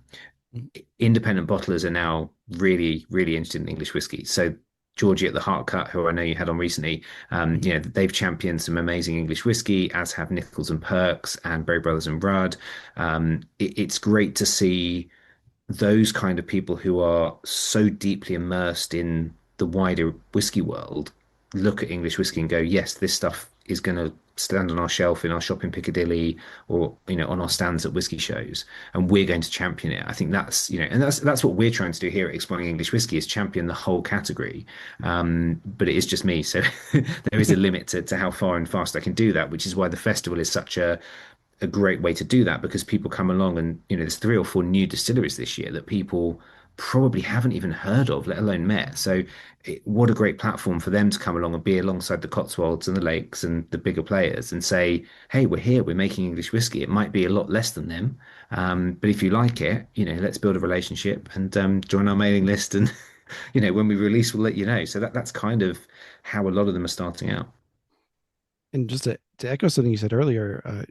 independent bottlers are now really interested in English whiskey. So Georgie at the Heart Cut, who I know you had on recently, they've championed some amazing English whiskey, as have Nichols and Perks and Berry Brothers and Rudd. It's great to see those kind of people who are so deeply immersed in the wider whiskey world look at English whiskey and go, yes, this stuff is going to stand on our shelf in our shop in Piccadilly, or on our stands at whiskey shows, and we're going to champion it. I think and that's what we're trying to do here at Exploring English Whiskey, is champion the whole category. But it is just me, so there is a limit to how far and fast I can do that, which is why the festival is such a great way to do that, because people come along, and there's 3 or 4 new distilleries this year that people probably haven't even heard of, let alone met. So what a great platform for them to come along and be alongside the Cotswolds and the Lakes and the bigger players and say, hey, we're here, we're making English whiskey. It might be a lot less than them, but if you like it, let's build a relationship and join our mailing list, and when we release, we'll let you know. So that's kind of how a lot of them are starting out. And just to echo something you said earlier,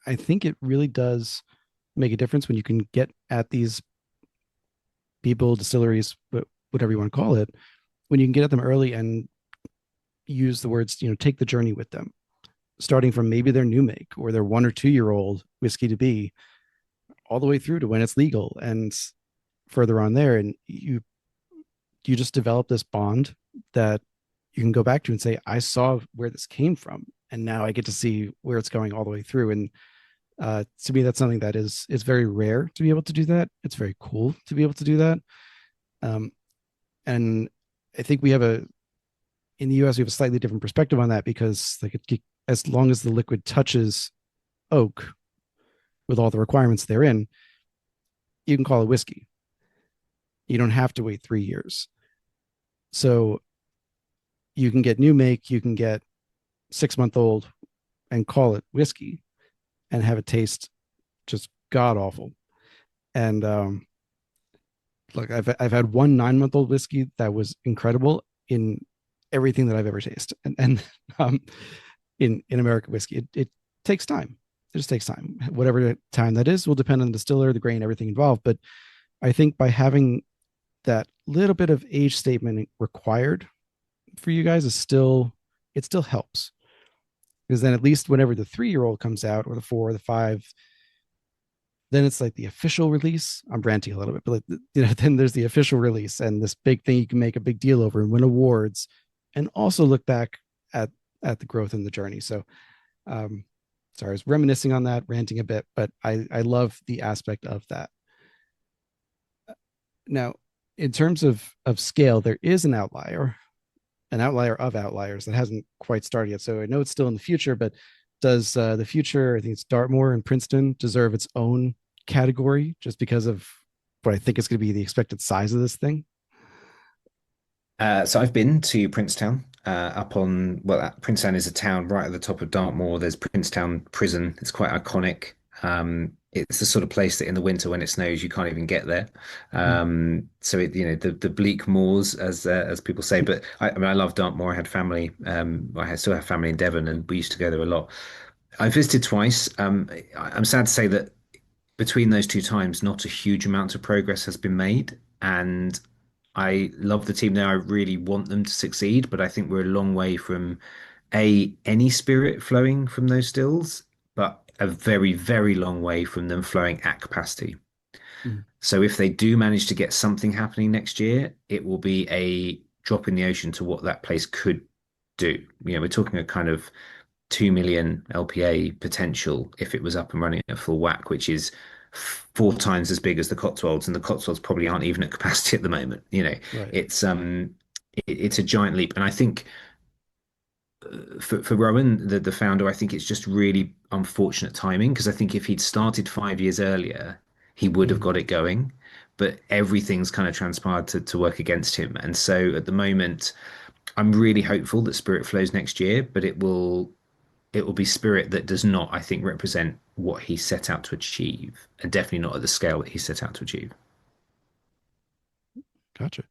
I think it really does make a difference when you can get at these people, distilleries, but whatever you want to call it, when you can get at them early and use the words, take the journey with them, starting from maybe their new make or their 1 or 2 year old whiskey to be, all the way through to when it's legal and further on there. And you just develop this bond that you can go back to and say, I saw where this came from, and now I get to see where it's going all the way through. And to me, that's something that is very rare to be able to do that. It's very cool to be able to do that. Um, and I think in the US, we have a slightly different perspective on that, because as long as the liquid touches oak with all the requirements therein, you can call it whiskey. You don't have to wait 3 years. So you can get new make, you can get 6-month old and call it whiskey and have it taste just god awful. And like I've had one 9-month old whiskey that was incredible in everything that I've ever tasted. And in American whiskey, it takes time. It just takes time. Whatever time that is will depend on the distiller, the grain, everything involved. But I think by having that little bit of age statement required for you guys it still helps, because then at least whenever the 3-year-old comes out, or the 4 or the 5, then it's like the official release. I'm ranting a little bit, but then there's the official release and this big thing you can make a big deal over and win awards, and also look back at the growth and the journey. So sorry, I was reminiscing on that, ranting a bit, but I love the aspect of that. Now, in terms of scale, there is an outlier of outliers that hasn't quite started yet. So I know it's still in the future, but does the future, I think it's Dartmoor and Princeton, deserve its own category just because of what I think is going to be the expected size of this thing? So I've been to Princetown, Princetown is a town right at the top of Dartmoor. There's Princetown Prison. It's quite iconic. It's the sort of place that in the winter when it snows you can't even get there. Mm. So the bleak moors as people say. But I mean I love Dartmoor. I had family. Still have family in Devon, and we used to go there a lot. I visited twice. I'm sad to say that between those two times, not a huge amount of progress has been made. And I love the team there. I really want them to succeed, but I think we're a long way from any spirit flowing from those stills, but a very, very long way from them flowing at capacity. Mm. So if they do manage to get something happening next year, it will be a drop in the ocean to what that place could do. We're talking a kind of 2 million LPA potential if it was up and running at full whack, which is four times as big as the Cotswolds, and the Cotswolds probably aren't even at capacity at the moment. Right. It's it's a giant leap, and I think for Rowan, the founder, I think it's just really unfortunate timing because I think if he'd started 5 years earlier, he would have Mm. got it going. But everything's kind of transpired to work against him. And so at the moment, I'm really hopeful that Spirit flows next year, but it will be Spirit that does not, I think, represent what he set out to achieve, and definitely not at the scale that he set out to achieve. Gotcha.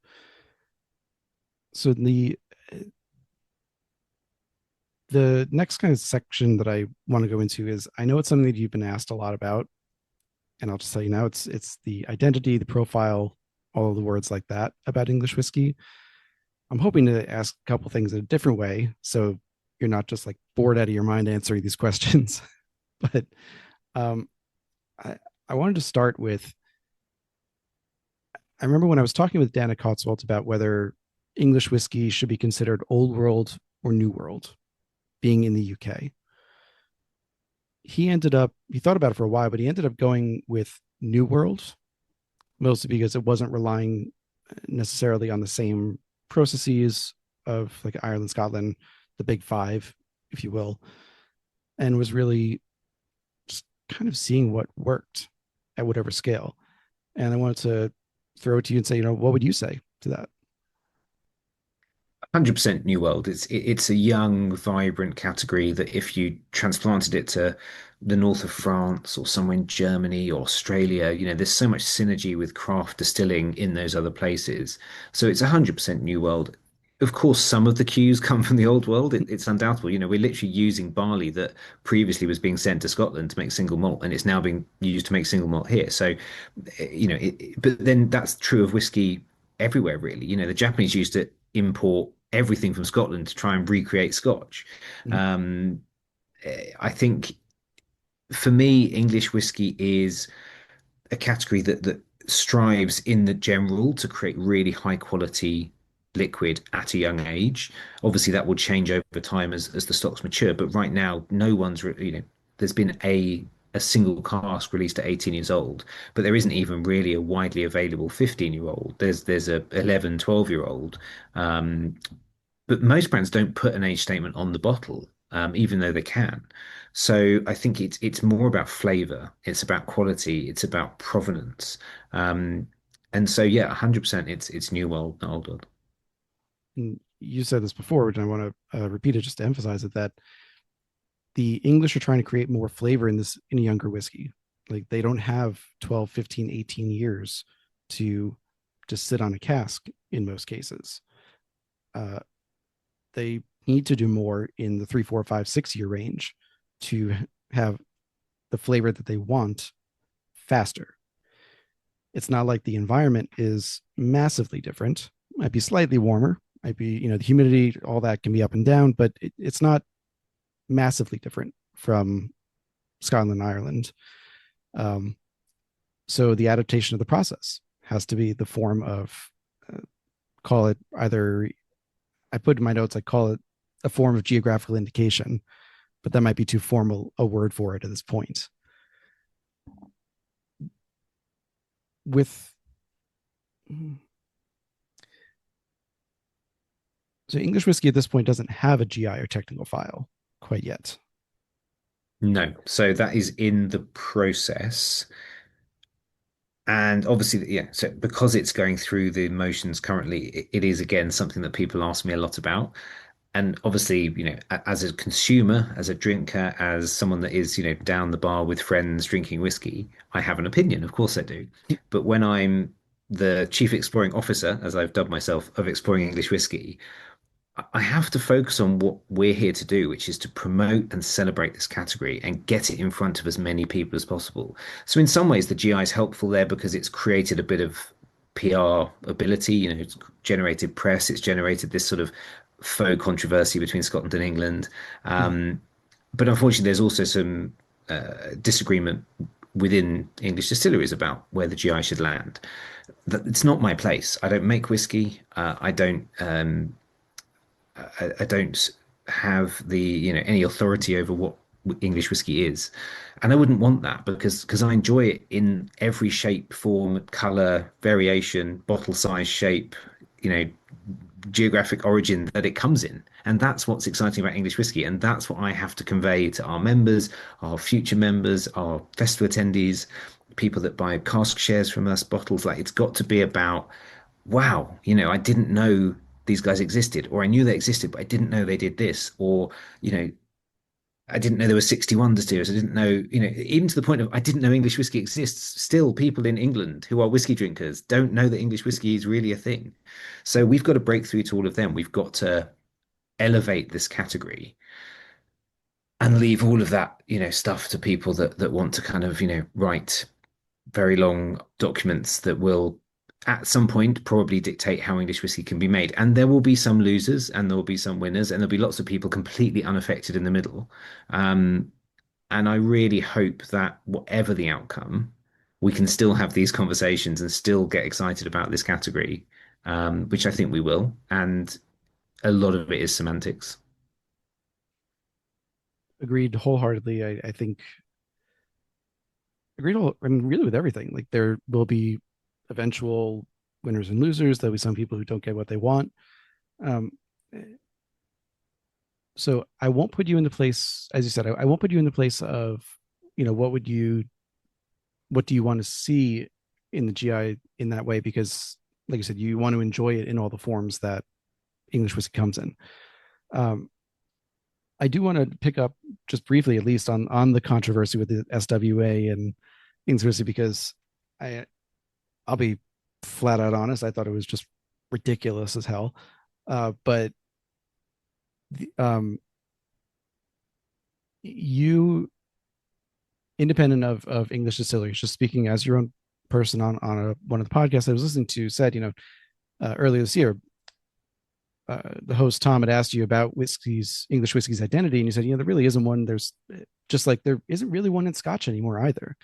So the next kind of section that I want to go into is I know it's something that you've been asked a lot about, and I'll just tell you now it's the identity, the profile, all of the words like that about English whiskey. I'm hoping to ask a couple things in a different way, so you're not just like bored out of your mind answering these questions. But um, I I wanted to start with I remember when I was talking with Dana Cotswold about whether English whiskey should be considered old world or new world, being in the UK. He thought about it for a while, but he ended up going with new world, mostly because it wasn't relying necessarily on the same processes of like Ireland, Scotland, the big five, if you will, and was really just kind of seeing what worked at whatever scale. And I wanted to throw it to you and say, what would you say to that? 100% New World. It's a young, vibrant category that if you transplanted it to the north of France or somewhere in Germany or Australia, there's so much synergy with craft distilling in those other places. So it's 100% New World. Of course, some of the cues come from the old world. It's undoubtable. We're literally using barley that previously was being sent to Scotland to make single malt, and it's now being used to make single malt here. So, but then that's true of whiskey everywhere, really. The Japanese used to import everything from Scotland to try and recreate Scotch. Mm. Um, I think for me, English whiskey is a category that strives in the general to create really high quality liquid at a young age. Obviously, that will change over time as the stocks mature, but right now, no one's there's been a single cask released at 18 years old, but there isn't even really a widely available 15-year old. There's a 11, 12-year old. But most brands don't put an age statement on the bottle, even though they can. So I think it's more about flavor, it's about quality, it's about provenance. Um, and so yeah, 100% it's new world, not old world. And you said this before, and I want to repeat it just to emphasize it that the English are trying to create more flavor in a younger whiskey. Like they don't have 12, 15, 18 years to just sit on a cask in most cases. Uh, they need to do more in the 3, 4, 5, 6 year range to have the flavor that they want faster. It's not like the environment is massively different. It might be slightly warmer, might be, the humidity, all that can be up and down, but it's not massively different from Scotland, Ireland. Um, so the adaptation of the process has to be the form of, call it either, I put in my notes, I call it a form of geographical indication, but that might be too formal a word for it at this point. With so English whiskey at this point doesn't have a GI or technical file quite yet. No, so that is in the process. And obviously, yeah, so because it's going through the motions currently, it is again something that people ask me a lot about. And obviously, as a consumer, as a drinker, as someone that is, down the bar with friends drinking whiskey, I have an opinion. Of course I do. But when I'm the chief exploring officer, as I've dubbed myself, of exploring English whiskey, I have to focus on what we're here to do, which is to promote and celebrate this category and get it in front of as many people as possible. So in some ways, the GI is helpful there because it's created a bit of PR ability. It's generated press, it's generated this sort of faux controversy between Scotland and England. Mm. But unfortunately, there's also some disagreement within English distilleries about where the GI should land. It's not my place. I don't make whiskey. I don't have the any authority over what English whiskey is, and I wouldn't want that because I enjoy it in every shape, form, color, variation, bottle size, shape, you know, geographic origin that it comes in. And that's what's exciting about English whiskey. And that's what I have to convey to our members, our future members, our festival attendees, people that buy cask shares from us, bottles. Like it's got to be about, wow, I didn't know these guys existed, or I knew they existed, but I didn't know they did this, or, you know, I didn't know there were 61 distillers. I didn't know, even to the point of I didn't know English whiskey exists. Still, people in England who are whiskey drinkers don't know that English whiskey is really a thing. So we've got to break through to all of them. We've got to elevate this category and leave all of that, stuff to people that want to kind of, write very long documents that will at some point probably dictate how English whiskey can be made. And there will be some losers and there will be some winners, and there'll be lots of people completely unaffected in the middle. Um, and I really hope that whatever the outcome, we can still have these conversations and still get excited about this category, which I think we will. And a lot of it is semantics. Agreed wholeheartedly. I think agreed. I mean, really with everything. Like there will be eventual winners and losers. There'll be some people who don't get what they want. Um, so I won't put you in the place, as you said, I won't put you in the place of, what do you want to see in the GI in that way? Because, like I said, you want to enjoy it in all the forms that English whiskey comes in. Um, I do want to pick up just briefly, at least on the controversy with the SWA and English whiskey, because I I'll be flat out honest. I thought it was just ridiculous as hell. But the, you, independent of English distilleries, just speaking as your own person on one of the podcasts I was listening to, said, earlier this year, the host Tom had asked you about English whiskey's identity, and you said, there really isn't one. There's just like there isn't really one in Scotch anymore either.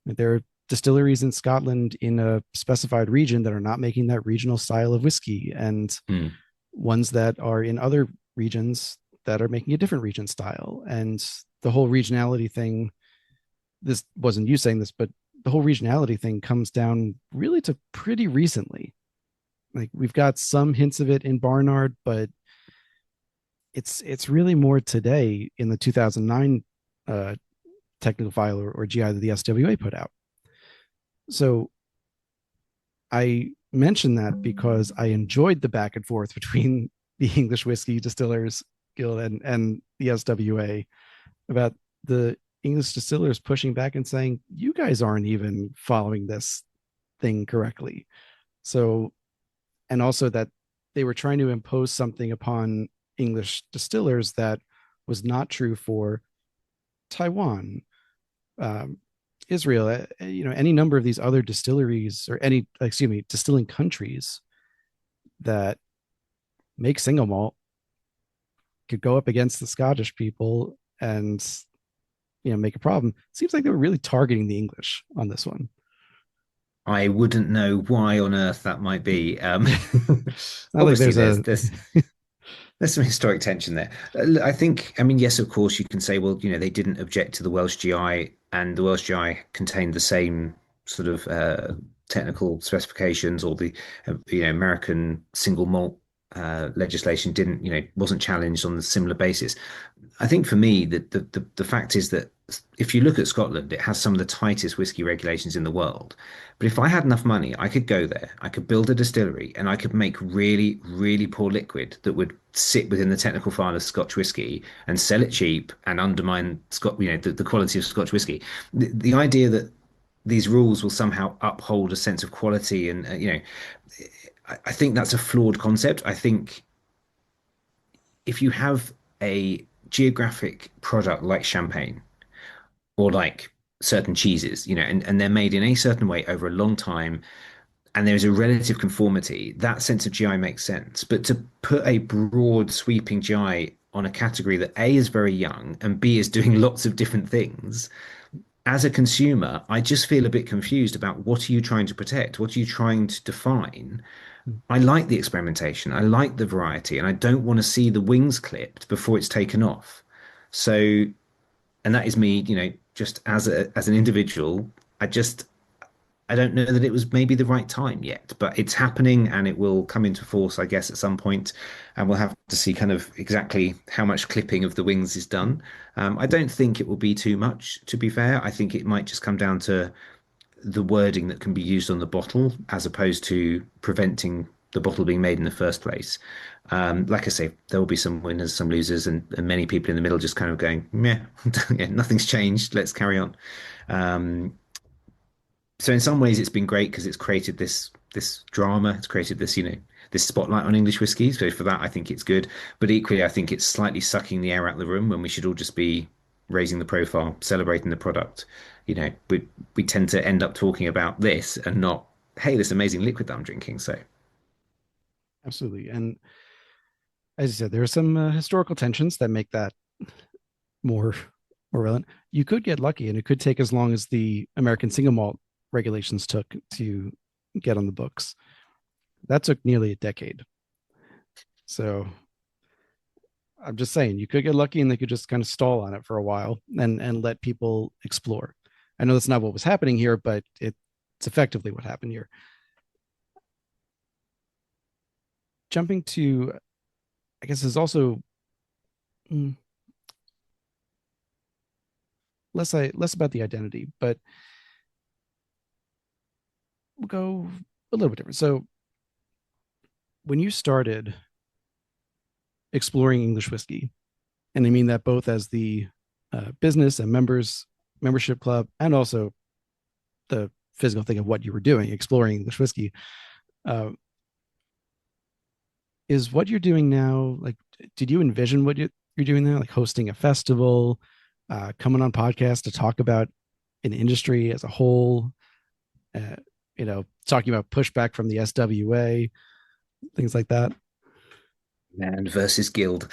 There are distilleries in Scotland in a specified region that are not making that regional style of whiskey, and Mm. ones that are in other regions that are making a different region style. And the whole regionality thing, this wasn't you saying this, but the whole regionality thing comes down really to pretty recently. Like we've got some hints of it in Barnard, but it's really more today in the 2009 uh, technical file or GI that the SWA put out. So I mentioned that because I enjoyed the back and forth between the English Whiskey Distillers Guild and the SWA about the English distillers pushing back and saying, you guys aren't even following this thing correctly. So, and also that they were trying to impose something upon English distillers that was not true for Taiwan, um, Israel, any number of these other distilleries or distilling countries that make single malt could go up against the Scottish people and make a problem. It seems like they were really targeting the English on this one. I wouldn't know why on earth that might be. Not like Obviously, there's there's a there's there's some historic tension there. I think, I mean, yes, of course, you can say, well, they didn't object to the Welsh GI, and the Welsh GI contained the same sort of technical specifications, or the American single malt legislation didn't, wasn't challenged on the similar basis. I think for me, the fact is that if you look at Scotland, it has some of the tightest whiskey regulations in the world. But if I had enough money, I could go there, I could build a distillery, and I could make really, really poor liquid that would sit within the technical file of Scotch whiskey and sell it cheap and undermine the quality of Scotch whiskey. The idea that these rules will somehow uphold a sense of quality and I think that's a flawed concept. I think if you have a geographic product like champagne or like certain cheeses, and they're made in a certain way over a long time, and there's a relative conformity, that sense of GI makes sense. But to put a broad, sweeping GI on a category that A is very young and B is doing lots of different things, as a consumer, I just feel a bit confused about what are you trying to protect? What are you trying to define? I like the experimentation, I like the variety, and I don't want to see the wings clipped before it's taken off. So, and that is me, just as an individual, I don't know that it was maybe the right time yet, but it's happening and it will come into force, I guess, at some point, and we'll have to see kind of exactly how much clipping of the wings is done. I don't think it will be too much, to be fair. I think it might just come down to the wording that can be used on the bottle as opposed to preventing the bottle being made in the first place. Like I say, there will be some winners, some losers, and many people in the middle just kind of going, meh, yeah, nothing's changed. Let's carry on. Um, so in some ways, it's been great because it's created this drama. It's created this spotlight on English whiskey. So for that, I think it's good. But equally, I think it's slightly sucking the air out of the room when we should all just be raising the profile, celebrating the product. We tend to end up talking about this and not, hey, this amazing liquid that I'm drinking. So Absolutely. And as you said, there are some historical tensions that make that more more relevant. You could get lucky, and it could take as long as the American single malt regulations took to get on the books. That took nearly a decade. So I'm just saying, you could get lucky, and they could just kind of stall on it for a while and let people explore. I know that's not what was happening here, but it's effectively what happened here. Jumping to, I guess, is also mm, less about the identity, but we'll go a little bit different. So when you started exploring English whiskey, and I mean that both as the business and membership club, and also the physical thing of what you were doing, exploring English whiskey, uh, is what you're doing now like? Did you envision what you're doing now, like hosting a festival, coming on podcasts to talk about an industry as a whole? Uh, talking about pushback from the SWA, things like that. Man versus Guild.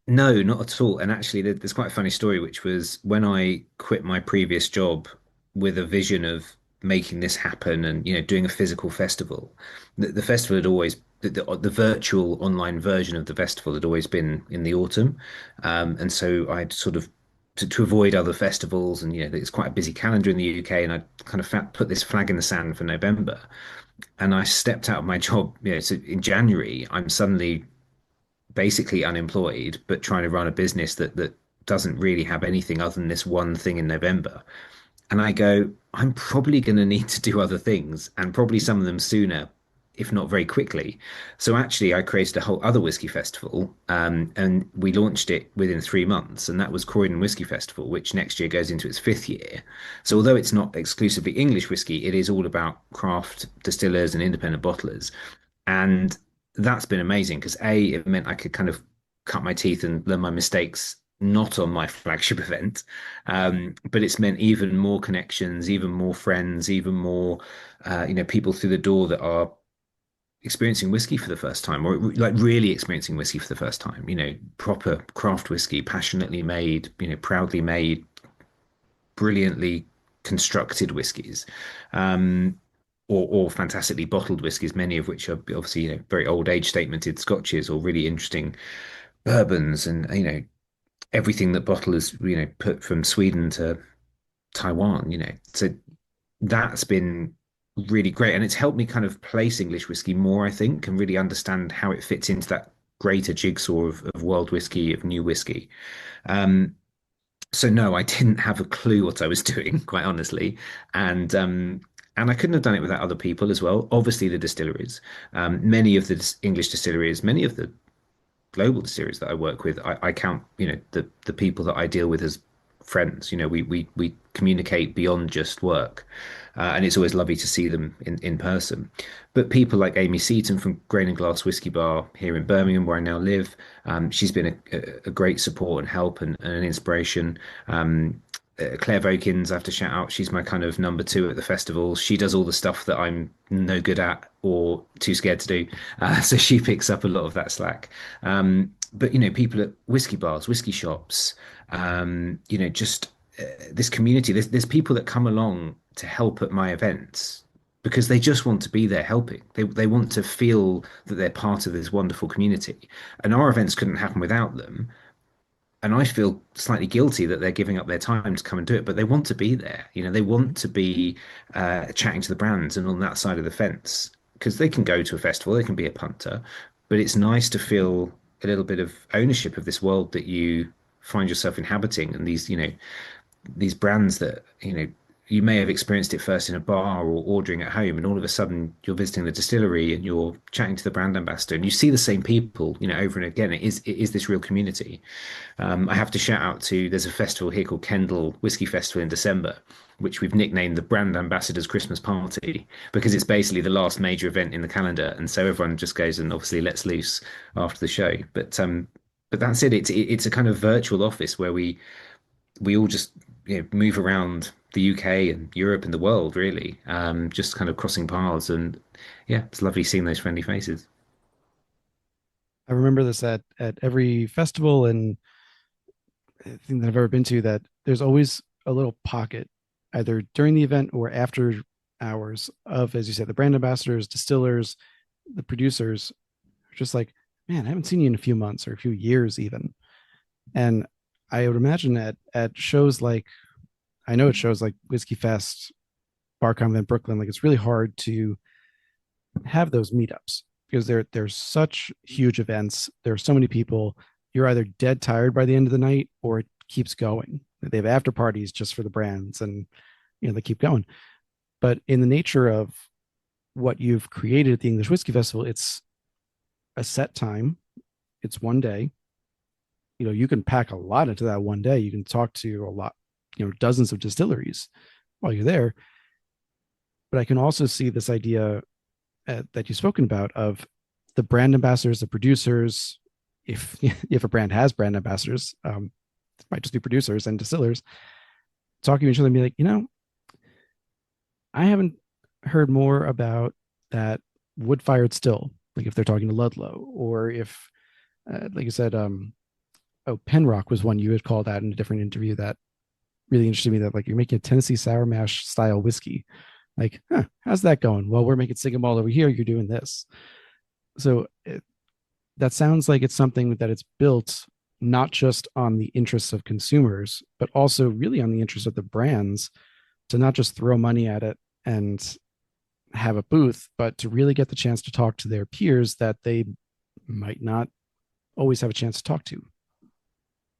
No, not at all. And actually, there's quite a funny story, which was when I quit my previous job with a vision of making this happen and doing a physical festival. The festival had always the virtual online version of the festival had always been in the autumn, and so I'd sort of to avoid other festivals, and it's quite a busy calendar in the UK, and I kind of put this flag in the sand for November, and I stepped out of my job. So in January, I'm suddenly basically unemployed, but trying to run a business that doesn't really have anything other than this one thing in November. And I go, I'm probably going to need to do other things and probably some of them sooner, if not very quickly. So actually, I created a whole other whiskey festival, and we launched it within 3 months, and that was Croydon Whiskey Festival, which next year goes into its fifth year. So although it's not exclusively English whiskey, it is all about craft distillers and independent bottlers. And that's been amazing because A, it meant I could kind of cut my teeth and learn my mistakes not on my flagship event. But it's meant even more connections, even more friends, even more, people through the door that are experiencing whiskey for the first time or like really experiencing whiskey for the first time, proper craft whiskey, passionately made, proudly made, brilliantly constructed whiskies. Or fantastically bottled whiskies, many of which are obviously, very old age statemented scotches or really interesting bourbons and, everything that bottlers, put from Sweden to Taiwan, So that's been really great. And it's helped me kind of place English whiskey more, I think, and really understand how it fits into that greater jigsaw of world whiskey, of new whiskey. Um, So no, I didn't have a clue what I was doing, quite honestly, and and I couldn't have done it without other people as well. Obviously, the distilleries, many of the English distilleries, many of the global distilleries that I work with, I count, the people that I deal with as friends. We communicate beyond just work, and it's always lovely to see them in person. But people like Amy Seaton from Grain and Glass Whiskey Bar here in Birmingham, where I now live, she's been a great support and help and an inspiration. Claire Vokins, I have to shout out. She's my kind of number two at the festival. She does all the stuff that I'm no good at or too scared to do. So she picks up a lot of that slack. But people at whiskey bars, whiskey shops, just this community. There's people that come along to help at my events because they just want to be there helping. They want to feel that they're part of this wonderful community. And our events couldn't happen without them. And I feel slightly guilty that they're giving up their time to come and do it, but they want to be there. They want to be chatting to the brands and on that side of the fence because they can go to a festival, they can be a punter, but it's nice to feel a little bit of ownership of this world that you find yourself inhabiting and these brands that you may have experienced it first in a bar or ordering at home, and all of a sudden you're visiting the distillery and you're chatting to the brand ambassador, and you see the same people, over and again. It is this real community. I have to shout out to there's a festival here called Kendal Whiskey Festival in December, which we've nicknamed the Brand Ambassador's Christmas Party because it's basically the last major event in the calendar, and so everyone just goes and obviously lets loose after the show. But that's it. It's a kind of virtual office where we all just move around the UK and Europe and the world, really, just kind of crossing paths. And yeah, it's lovely seeing those friendly faces. I remember this at every festival and thing that I've ever been to, that there's always a little pocket, either during the event or after hours, of, as you said, the brand ambassadors, distillers, the producers, just like, man, I haven't seen you in a few months or a few years even. And I would imagine at shows like, I know it shows like Whiskey Fest, Bar Convent Brooklyn, like it's really hard to have those meetups because they're such huge events. There are so many people. You're either dead tired by the end of the night or it keeps going. They have after parties just for the brands, and they keep going. But in the nature of what you've created at the English Whiskey Festival, it's a set time. It's one day. You can pack a lot into that one day. You can talk to a lot, dozens of distilleries while you're there. But I can also see this idea that you've spoken about of the brand ambassadors, the producers. If if a brand has brand ambassadors, it might just be producers and distillers talking to each other and be like, I haven't heard more about that wood fired still. Like if they're talking to Ludlow, or if, like you said, oh, Penrock was one you had called out in a different interview that really interested me. That like you're making a Tennessee sour mash style whiskey. Like, how's that going? Well, we're making single malt over here. You're doing this. So that sounds like it's something that it's built not just on the interests of consumers, but also really on the interests of the brands, to not just throw money at it and have a booth, but to really get the chance to talk to their peers that they might not always have a chance to talk to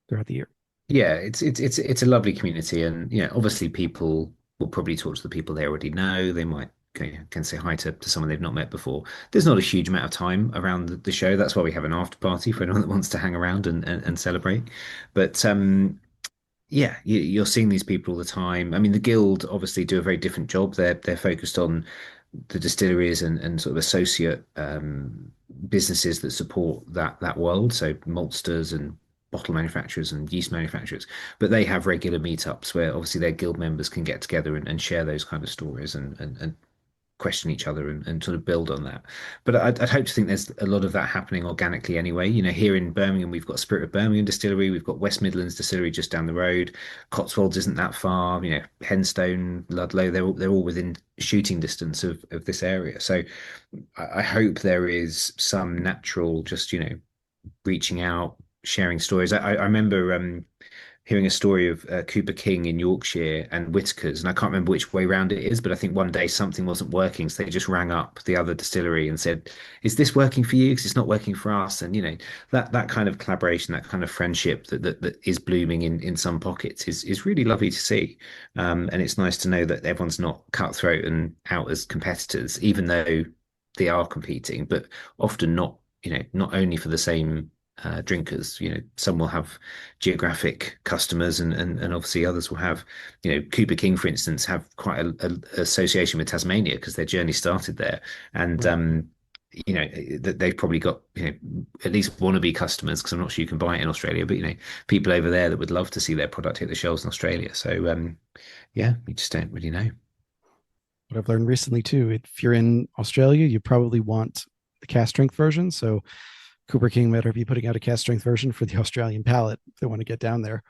throughout the year. Yeah, it's a lovely community, and obviously people will probably talk to the people they already know. They might can say hi to someone they've not met before. There's not a huge amount of time around the show. That's why we have an after party for anyone that wants to hang around and celebrate. But yeah, you're seeing these people all the time. I mean, the guild obviously do a very different job. They're focused on the distilleries and sort of associate businesses that support that world. So maltsters and bottle manufacturers and yeast manufacturers, but they have regular meetups where obviously their guild members can get together and share those kind of stories and question each other and sort of build on that. But I'd hope to think there's a lot of that happening organically anyway. Here in Birmingham, we've got Spirit of Birmingham Distillery, we've got West Midlands Distillery just down the road. Cotswolds isn't that far. Henstone, Ludlow, they're all within shooting distance of this area. So I hope there is some natural just reaching out, sharing stories. I remember hearing a story of Cooper King in Yorkshire and Whitaker's, and I can't remember which way round it is, but I think one day something wasn't working, so they just rang up the other distillery and said, "Is this working for you? Because it's not working for us." And that kind of collaboration, that kind of friendship that is blooming in some pockets is really lovely to see. And it's nice to know that everyone's not cutthroat and out as competitors, even though they are competing, but often not, not only for the same drinkers. Some will have geographic customers, and obviously others will have, Cooper King, for instance, have quite a association with Tasmania because their journey started there, and Right. that they've probably got at least wannabe customers because I'm not sure you can buy it in Australia, but people over there that would love to see their product hit the shelves in Australia. So yeah, we just don't really know. What I've learned recently too, if you're in Australia, you probably want the cast strength version. So Cooper King better be putting out a cast strength version for the Australian palate if they want to get down there.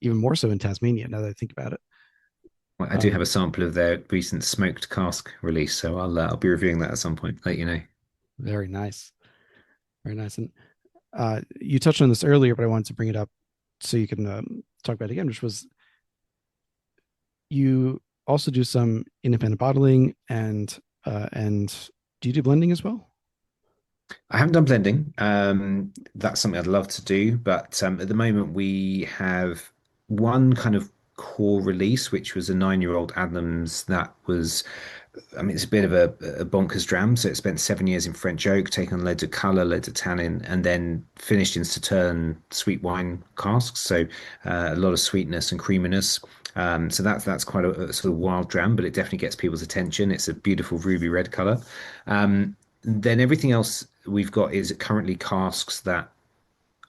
Even more so in Tasmania, now that I think about it. Well, I do Um, have a sample of their recent smoked cask release, so I'll be reviewing that at some point. Let you know. Very nice. Very nice. And you touched on this earlier, but I wanted to bring it up so you can talk about it again, which was you also do some independent bottling and do you do blending as well? I haven't done blending. That's something I'd love to do, but at the moment we have one kind of core release, which was a 9-year-old Adams that was, I mean, it's a bit of a bonkers dram. So it spent 7 years in French oak, taking on loads of color, loads of tannin, and then finished in Sauterne sweet wine casks. So a lot of sweetness and creaminess. So that's quite a sort of wild dram, but it definitely gets people's attention. It's a beautiful ruby red color. Then everything else we've got is currently casks that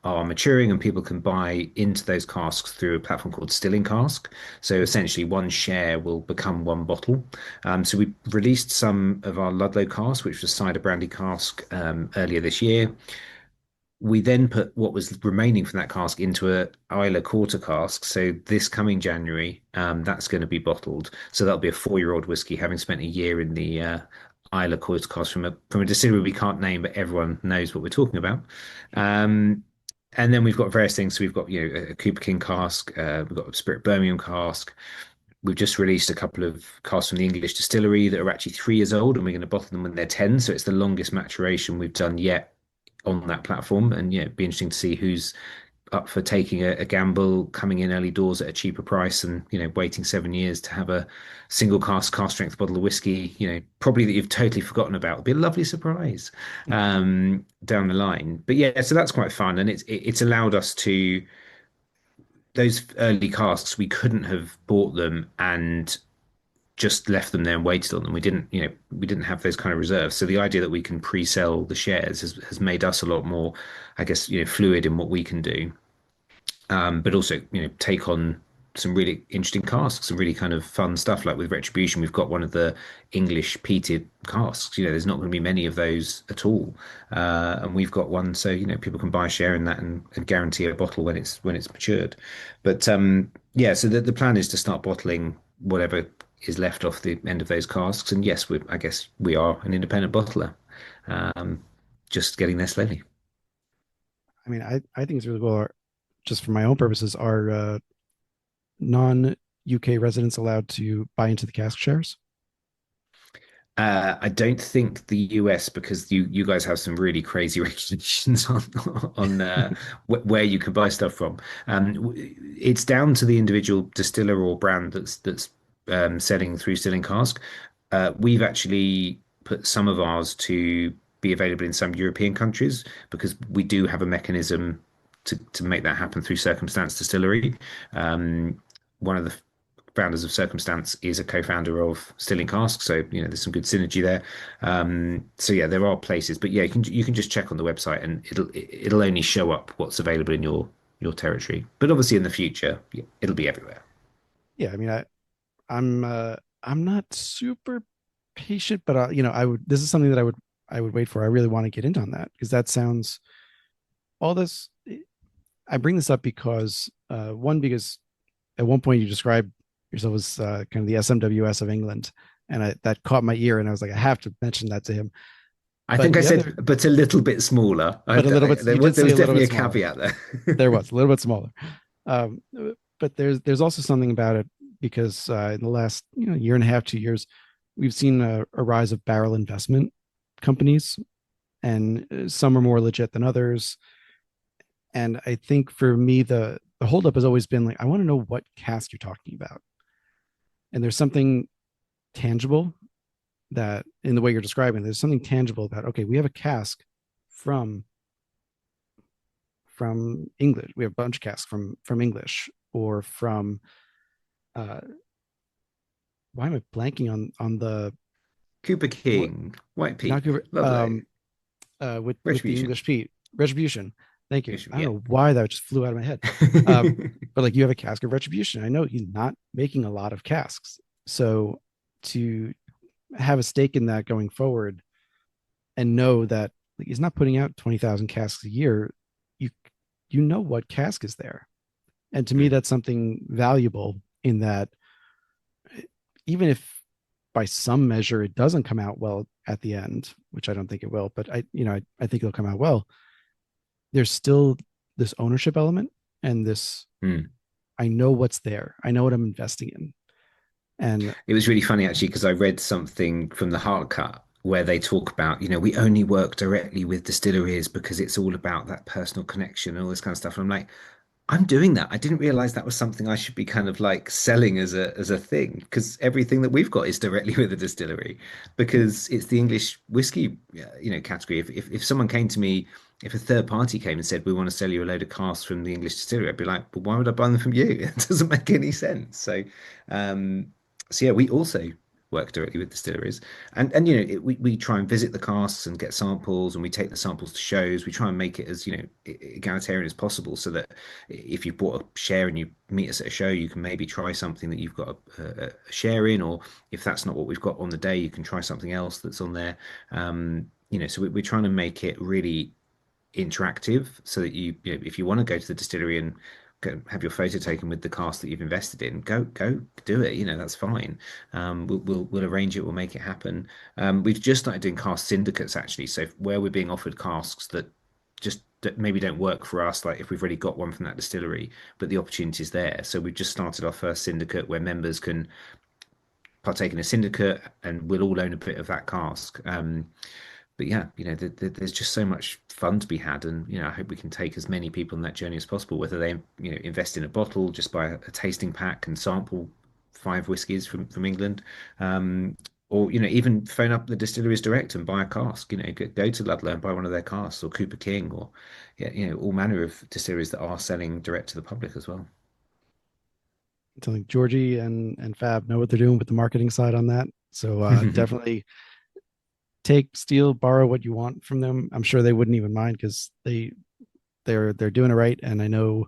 are maturing and people can buy into those casks through a platform called Stilling Cask. So essentially, one share will become one bottle. So we released some of our Ludlow cask, which was cider brandy cask, earlier this year. We then put what was remaining from that cask into a Isla quarter cask. So this coming January, that's going to be bottled. So that'll be a 4-year-old whiskey, having spent a year in the Isla quarter cask from a distillery we can't name, but everyone knows what we're talking about. Um, and then we've got various things. So we've got a Cooper King cask, we've got a Spirit Birmingham cask. We've just released a couple of casks from the English distillery that are actually 3 years old, and we're going to bottle them when they're 10. So it's the longest maturation we've done yet on that platform. And yeah, it'd be interesting to see who's up for taking a gamble, coming in early doors at a cheaper price, and waiting 7 years to have a single cast strength bottle of whiskey. Probably that you've totally forgotten about. It'd be a lovely surprise down the line. But yeah, so that's quite fun, and it's allowed us to those early casks. We couldn't have bought them and just left them there and waited on them. We didn't have those kind of reserves. So the idea that we can pre-sell the shares has made us a lot more, I guess, fluid in what we can do. But also, take on some really interesting casks, some really kind of fun stuff. Like with Retribution, we've got one of the English peated casks. There's not going to be many of those at all, and we've got one, so people can buy a share in that and guarantee a bottle when it's matured. But yeah, so the plan is to start bottling whatever is left off the end of those casks. And yes, I guess we are an independent bottler, um, just getting there slowly. I mean, I think it's really cool. Just for my own purposes, are non UK residents allowed to buy into the cask shares? I don't think the US, because you guys have some really crazy regulations on where you can buy stuff from. It's down to the individual distiller or brand that's selling through Stilling Cask. We've actually put some of ours to be available in some European countries because we do have a mechanism to make that happen through Circumstance Distillery. One of the founders of Circumstance is a co-founder of Stilling Cask, so there's some good synergy there. So yeah, there are places, but yeah, you can just check on the website and it'll only show up what's available in your territory. But obviously in the future, yeah, it'll be everywhere. Yeah, I mean, I'm not super patient, but I would. This is something that I would wait for. I really want to get into on that because that sounds all this. I bring this up because one, because at one point you described yourself as kind of the SMWS of England, and that caught my ear, and I was like, I have to mention that to him. I But think I the said, other, but a little bit smaller. but a little bit, There you was, did there say was a little definitely bit a smaller. caveat there. There was a little bit smaller. Um, but there's also something about it because in the last year and a half, 2 years, we've seen a rise of barrel investment companies, and some are more legit than others. And I think for me, the holdup has always been like, I want to know what cask you're talking about, and there's something tangible that in the way you're describing, there's something tangible about, okay, we have a cask from English. We have a bunch of casks from English or from uh why am I blanking on the Cooper what King, White not Peak, Cooper Ludlow, with the Retribution, English Pete Retribution. Thank you. I don't Yeah. know why that just flew out of my head. Uh but like you have a cask of Retribution. I know he's not making a lot of casks. So to have a stake in that going forward and know that like, he's not putting out 20,000 casks a year, you know what cask is there. And to me, Mm. that's something valuable in that even if by some measure it doesn't come out well at the end, which I don't think it will, but I think it'll come out well. There's still this ownership element and this Mm. I know what's there. I know what I'm investing in. And It was really funny actually because I read something from the Heart Cut where they talk about, we only work directly with distilleries because it's all about that personal connection and all this kind of stuff. And I'm like, I'm doing that. I didn't realize that was something I should be kind of like selling as a thing because everything that we've got is directly with the distillery because it's the English whiskey category. If someone came to me, if a third party came and said we want to sell you a load of casks from the English distillery, I'd be like, well, why would I buy them from you? It doesn't make any sense. Um, so yeah, we also work directly with distilleries, and we try and visit the casks and get samples, and we take the samples to shows. We try and make it as egalitarian as possible, so that if you've bought a share and you meet us at a show, you can maybe try something that you've got a share in, or if that's not what we've got on the day, you can try something else that's on there. So we're trying to make it really interactive so that if you want to go to the distillery and go have your photo taken with the cast that you've invested in, go do it. That's fine. We'll arrange it. We'll make it happen. We've just started doing cast syndicates actually. So where we're being offered casks that maybe don't work for us, like if we've already got one from that distillery, but the opportunity is there. So we've just started our first syndicate where members can partake in a syndicate and we'll all own a bit of that cask. But yeah, there's just so much fun to be had, and I hope we can take as many people on that journey as possible. Whether they invest in a bottle, just buy a tasting pack and sample 5 whiskies from England, or even phone up the distilleries direct and buy a cask. Go to Ludlow and buy one of their casks, or Cooper King, or yeah, all manner of distilleries that are selling direct to the public as well. I think Georgie and Fab know what they're doing with the marketing side on that. So definitely steal, borrow what you want from them. I'm sure they wouldn't even mind because they're doing it right. And I know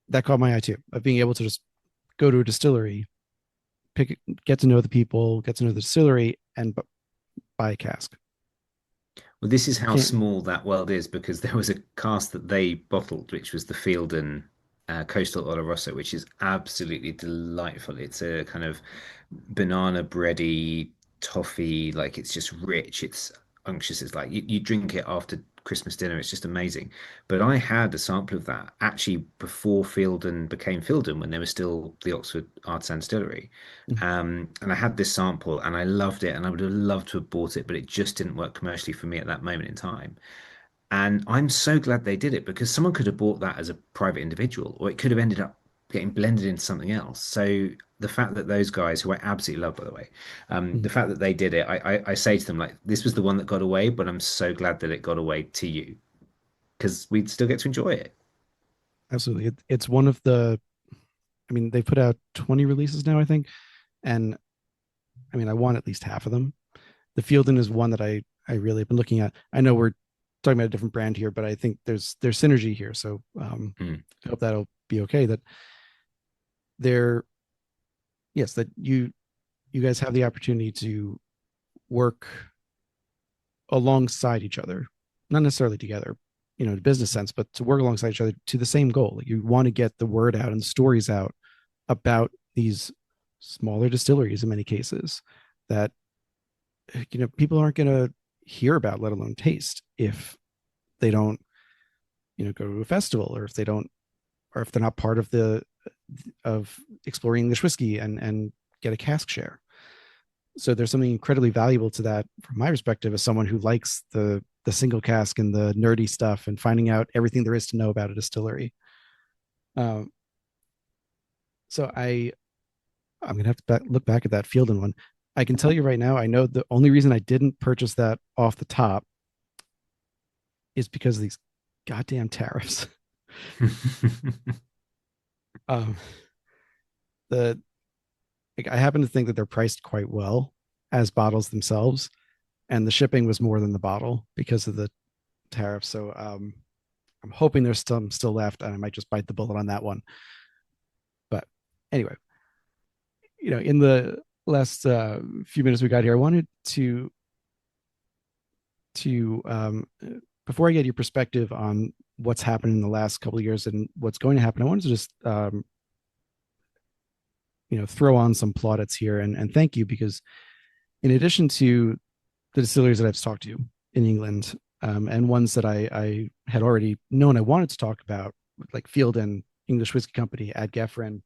that caught my eye too, of being able to just go to a distillery, get to know the people, get to know the distillery, and buy a cask. Well, this is You how can't. small that world is because there was a cask that they bottled, which was the Fielden Coastal Oloroso, which is absolutely delightful. It's a kind of banana bready toffee, like it's just rich. It's unctuous. It's like you drink it after Christmas dinner. It's just amazing. But I had a sample of that actually before Fielden became Fielden, when they were still the Oxford Arts and Distillery. And I had this sample and I loved it and I would have loved to have bought it, but it just didn't work commercially for me at that moment in time. And I'm so glad they did it because someone could have bought that as a private individual, or it could have ended up getting blended into something else. So the fact that those guys, who I absolutely love, by the way, the fact that they did it, I say to them, like, this was the one that got away, but I'm so glad that it got away to you because we'd still get to enjoy it. Absolutely. It's one of the, I mean, they put out 20 releases now, I think. And I mean, I want at least half of them. The Fielden is one that I really have been looking at. I know we're talking about a different brand here, but I think there's synergy here. So Mm. I hope that'll be okay. That there, yes, that you guys have the opportunity to work alongside each other, not necessarily together, in a business sense, but to work alongside each other to the same goal. Like you want to get the word out and the stories out about these smaller distilleries in many cases that people aren't going to hear about, let alone taste, if they don't go to a festival or if they don't or if they're not part of the of exploring English whiskey and get a cask share. So there's something incredibly valuable to that from my perspective as someone who likes the single cask and the nerdy stuff and finding out everything there is to know about a distillery. Um, so I'm gonna have to look back at that Fielden one. I can tell you right now, I know the only reason I didn't purchase that off the top is because of these goddamn tariffs. um, the like, I happen to think that they're priced quite well as bottles themselves, and the shipping was more than the bottle because of the tariffs. So I'm hoping there's some still left, and I might just bite the bullet on that one. But anyway, in the last few minutes we got here, I wanted to before I get your perspective on what's happened in the last couple of years and what's going to happen, I wanted to just throw on some plaudits here and thank you, because in addition to the distilleries that I've talked to in England, and ones that I had already known I wanted to talk about, like Field and English Whiskey Company, Ad Geffen,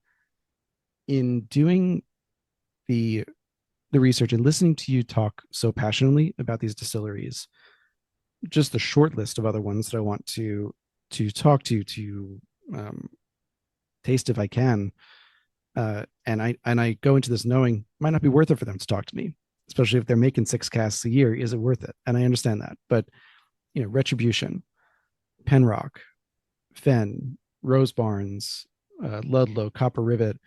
in doing the the research and listening to you talk so passionately about these distilleries, just the short list of other ones that I want to talk to um, taste if I can. And I go into this knowing it might not be worth it for them to talk to me, especially if they're making 6 casks a year. Is it worth it? And I understand that, but Retribution, Penrock, Fenn, Rose Barnes, Ludlow, Copper Rivet.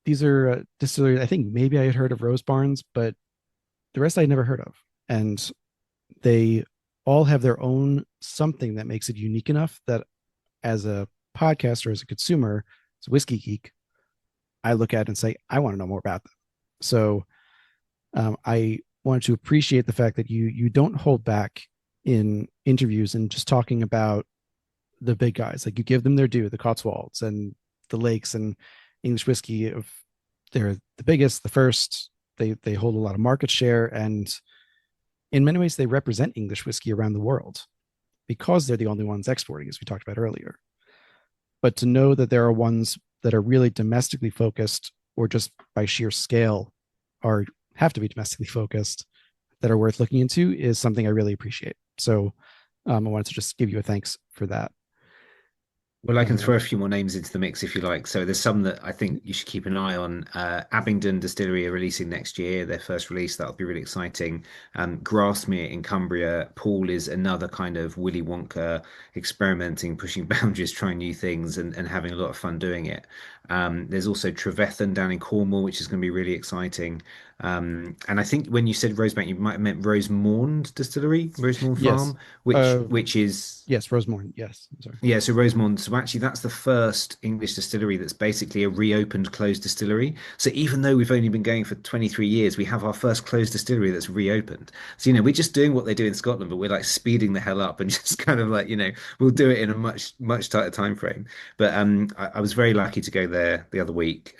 These are distilleries. I think maybe I had heard of Rose Barnes, but the rest I had never heard of, and they all have their own something that makes it unique enough that as a podcaster, as a consumer, as a whiskey geek, I look at it and say, I want to know more about them. So I wanted to appreciate the fact that you don't hold back in interviews and just talking about the big guys. Like, you give them their due, the Cotswolds and the Lakes and English whiskey. Of they're the biggest, the first. They hold a lot of market share, and in many ways they represent English whiskey around the world because they're the only ones exporting, as we talked about earlier. But to know that there are ones that are really domestically focused, or just by sheer scale are have to be domestically focused, that are worth looking into, is something I really appreciate. So I wanted to just give you a thanks for that. Well, I can Uh, throw a few more names into the mix if you like. So there's some that I think you should keep an eye on. Abingdon Distillery are releasing next year, their first release. That'll be really exciting. Grasmere in Cumbria. Paul is another kind of Willy Wonka, experimenting, pushing boundaries, trying new things, and having a lot of fun doing it. There's also Trevethan down in Cornwall, which is going to be really exciting. And I think when you said Rosebank, you might have meant Rosemond Distillery, Rosemond yes. Farm, which Uh, which is yes, Rosemore. Yes. I'm sorry. yeah, so Rosemont. So actually, that's the first English distillery that's basically a reopened closed distillery. So even though we've only been going for 23 years, we have our first closed distillery that's reopened. So, we're just doing what they do in Scotland, but we're like speeding the hell up and just kind of like, we'll do it in a much, much tighter time frame. But I was very lucky to go there the other week.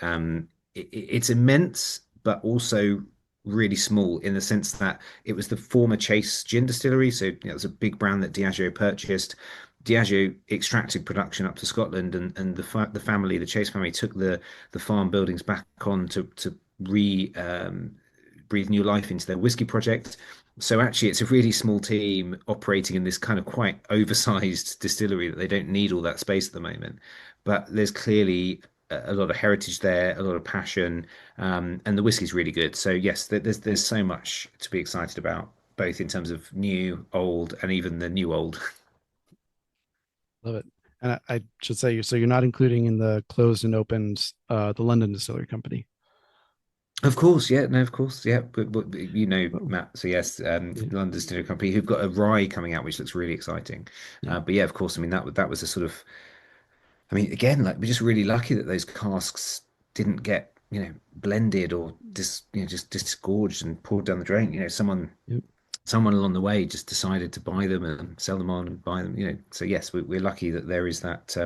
It's immense, but also really small in the sense that it was the former Chase gin distillery. So, it was a big brand that Diageo purchased. Diageo extracted production up to Scotland, and the family, the Chase family, took the farm buildings back on to re breathe new life into their whiskey project. So actually, it's a really small team operating in this kind of quite oversized distillery that they don't need all that space at the moment. But there's clearly a lot of heritage there, a lot of passion, and the whiskey's really good. So yes, there's so much to be excited about, both in terms of new, old, and even the new old. Love it. And I should say, so you're not including in the closed and opened the London Distillery Company. Of course, yeah, no, of course, yeah. Oh, Matt. So yes, yeah, London Distillery Company, who've got a rye coming out, which looks really exciting. yeah, But yeah, of course, I mean that was a sort of, I mean, again, like we're just really lucky that those casks didn't get, blended or just disgorged and poured down the drain. yeah. Someone along the way just decided to buy them and sell them on and buy them. So yes, we're lucky that there is that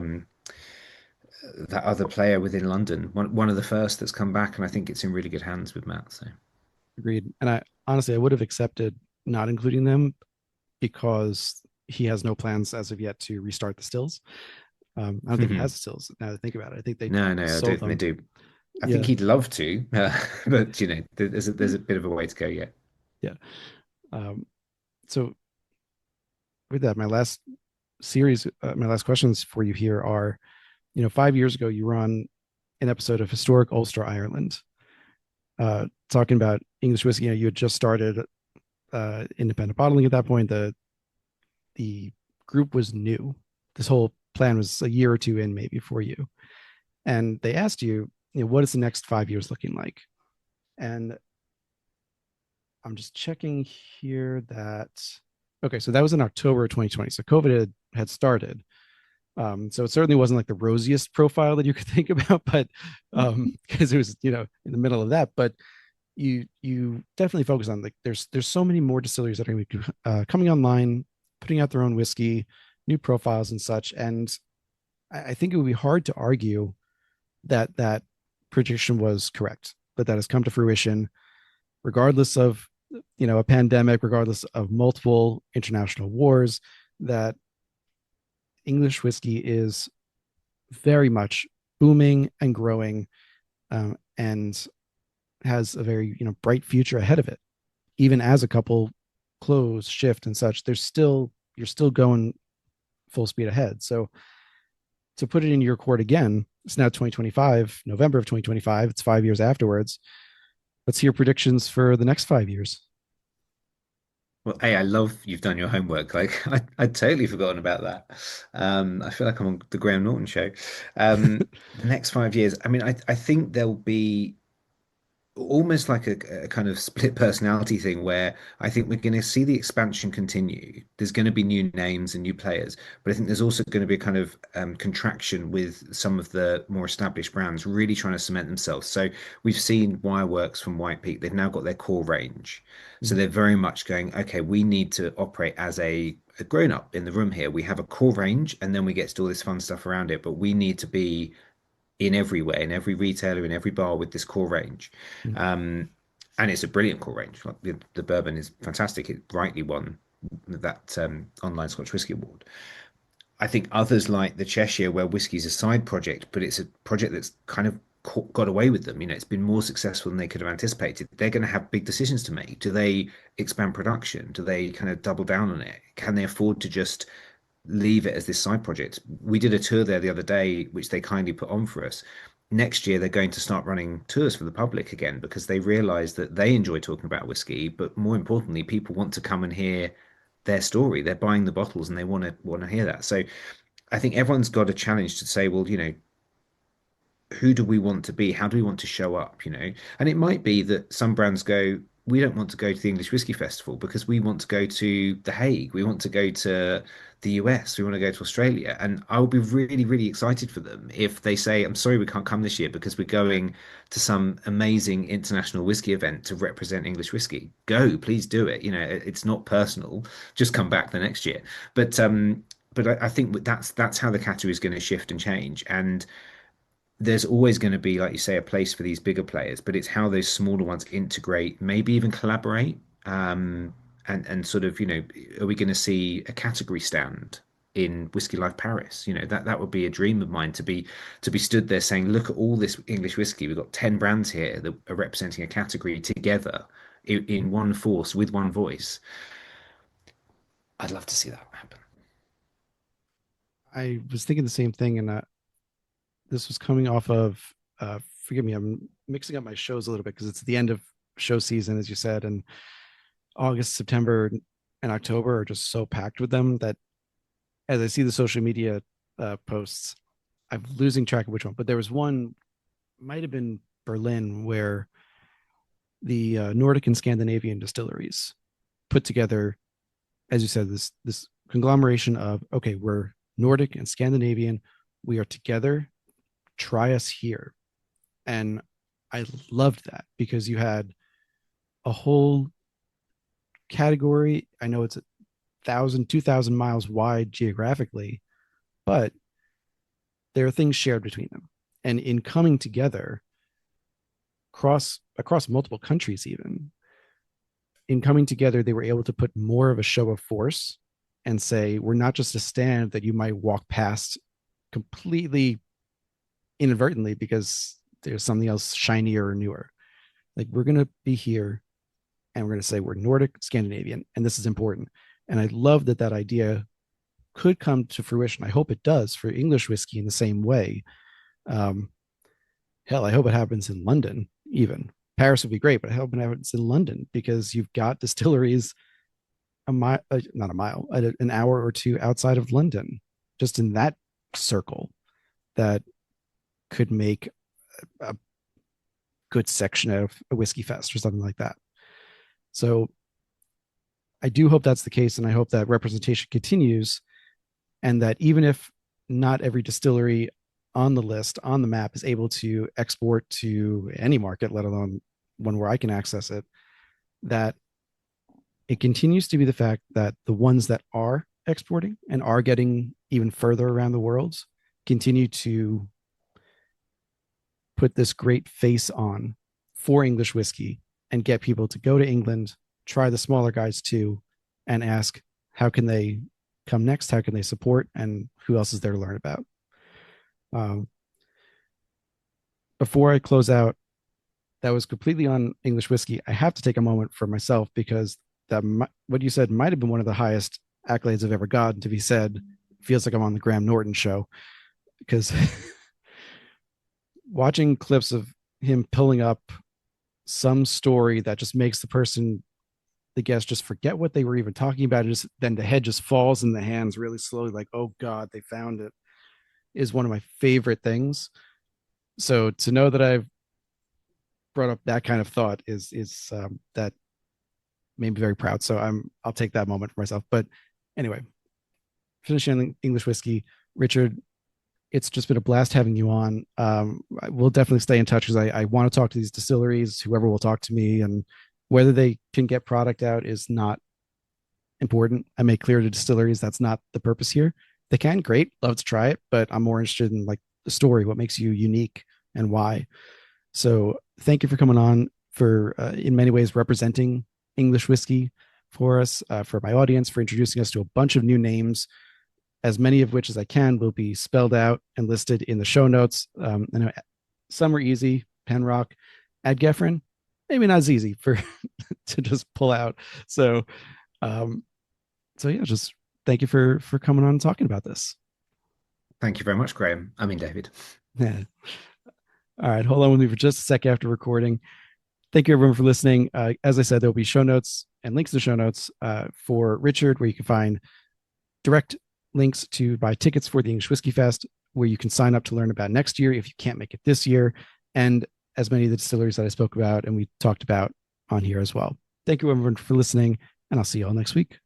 other player within London, one of the first that's come back, and I think it's in really good hands with Matt. So. Agreed. And I honestly, I would have accepted not including them because he has no plans as of yet to restart the stills. I don't think it has stills now that I think about it. I think they No, no, I sold don't think them. they do. I think Yeah. he'd love to, but there's a bit of a way to go yet. Yeah. Um, so with that, my last questions for you here are, 5 years ago, you were on an episode of Historic Ulster, Ireland, talking about English whiskey. You had just started independent bottling at that point. The group was new. This whole plan was a year or two in, maybe for you. And they asked you, what is the next 5 years looking like? And I'm just checking here that okay, so that was in October of 2020. So COVID had started. So it certainly wasn't like the rosiest profile that you could think about, but because it was, in the middle of that. But you definitely focus on like there's so many more distilleries that are going to be coming online, putting out their own whiskey, new profiles and such. And I think it would be hard to argue that that prediction was correct, but that has come to fruition, regardless of a pandemic, regardless of multiple international wars. That English whiskey is very much booming and growing, and has a very bright future ahead of it. Even as a couple close, shift, and such, you're still going full speed ahead. So to put it in your court again, it's now 2025, November of 2025. It's 5 years afterwards. Let's hear predictions for the next 5 years. Well, hey, I love you've done your homework. Like I'd totally forgotten about that. I feel like I'm on the Graham Norton show. The next 5 years, I mean, I think there'll be almost like a kind of split personality thing where I think we're going to see the expansion continue. There's going to be new names and new players, but I think there's also going to be a kind of contraction with some of the more established brands really trying to cement themselves. So we've seen Wireworks from White Peak. They've now got their core range. So they're very much going, okay, we need to operate as a grown up in the room here. We have a core range and then we get to do all this fun stuff around it, but we need to be in everywhere, in every retailer, in every bar with this core range. Um, and it's a brilliant core range. Like the bourbon is fantastic. It rightly won that online Scotch Whisky Award. I think others like the Cheshire, where whiskey's a side project, but it's a project that's kind of got away with them. It's been more successful than they could have anticipated. They're going to have big decisions to make. Do they expand production? Do they kind of double down on it? Can they afford to just leave it as this side project? We did a tour there the other day, which they kindly put on for us. Next year, they're going to start running tours for the public again because they realize that they enjoy talking about whiskey, but more importantly, people want to come and hear their story. They're buying the bottles and they want to hear that. So I think everyone's got a challenge to say, well, who do we want to be? How do we want to show up? And it might be that some brands go, we don't want to go to the English Whiskey Festival because we want to go to The Hague. We want to go to the US. We want to go to Australia. And I will be really, really excited for them if they say, I'm sorry, we can't come this year because we're going to some amazing international whiskey event to represent English whiskey. Go, please do it. It's not personal. Just come back the next year. But I think that's how the category is going to shift and change. And there's always going to be, like you say, a place for these bigger players, but it's how those smaller ones integrate, maybe even collaborate. And sort of, are we going to see a category stand in Whiskey Life Paris? That would be a dream of mine to be stood there saying, look at all this English whiskey. We've got 10 brands here that are representing a category together in one force with one voice. I'd love to see that happen. I was thinking the same thing, and this was coming off of. Forgive me, I'm mixing up my shows a little bit because it's the end of show season, as you said, and August, September, and October are just so packed with them that as I see the social media posts, I'm losing track of which one. But there was one, might have been Berlin, where the Nordic and Scandinavian distilleries put together, as you said, this conglomeration of, okay, we're Nordic and Scandinavian, we are together, try us here. And I loved that because you had a whole category. I know it's 2,000 miles wide geographically, but there are things shared between them. And in coming together across multiple countries, even in coming together, they were able to put more of a show of force and say, we're not just a stand that you might walk past completely inadvertently because there's something else shinier or newer. Like we're going to be here and we're going to say we're Nordic Scandinavian, and this is important. And I love that that idea could come to fruition. I hope it does for English whiskey in the same way. Um, Hell, I hope it happens in London, even. Paris would be great, but I hope it happens in London because you've got distilleries a mile, not a mile, an hour or two outside of London, just in that circle that could make a good section of a whiskey fest or something like that. So I do hope that's the case, and I hope that representation continues, and that even if not every distillery on the list on the map is able to export to any market, let alone one where I can access it, that it continues to be the fact that the ones that are exporting and are getting even further around the world continue to put this great face on for English whiskey and get people to go to England, try the smaller guys too, and ask how can they come next, how can they support, and who else is there to learn about. Um, Before I close out, that was completely on English whiskey. I have to take a moment for myself because that what you said might have been one of the highest accolades I've ever gotten to be said. Feels like I'm on the Graham Norton show because watching clips of him pulling up some story that just makes the person, the guest, just forget what they were even talking about. Just then the head just falls in the hands really slowly, like, oh God, they found it, is one of my favorite things. So to know that I've brought up that kind of thought is that made me very proud. So I'll take that moment for myself. But anyway, finishing English whiskey, Richard, it's just been a blast having you on. We'll definitely stay in touch because I want to talk to these distilleries, whoever will talk to me, and whether they can get product out is not important. I make clear to distilleries that's not the purpose here. They can, great, love to try it, but I'm more interested in like the story, what makes you unique and why. So thank you for coming on, for in many ways representing English whiskey for us, for my audience, for introducing us to a bunch of new names, as many of which as I can will be spelled out and listed in the show notes. And some are easy, Penrock, Adgefren, maybe not as easy for to just pull out. So, um, so yeah, just thank you for coming on and talking about this. Thank you very much, Graham. I mean, David. Yeah. All right, hold on with me for just a sec after recording. Thank you everyone for listening. As I said, there'll be show notes and links to the show notes for Richard, where you can find direct links to buy tickets for the English Whiskey Fest, where you can sign up to learn about next year if you can't make it this year, and as many of the distilleries that I spoke about and we talked about on here as well. Thank you everyone for listening, and I'll see you all next week.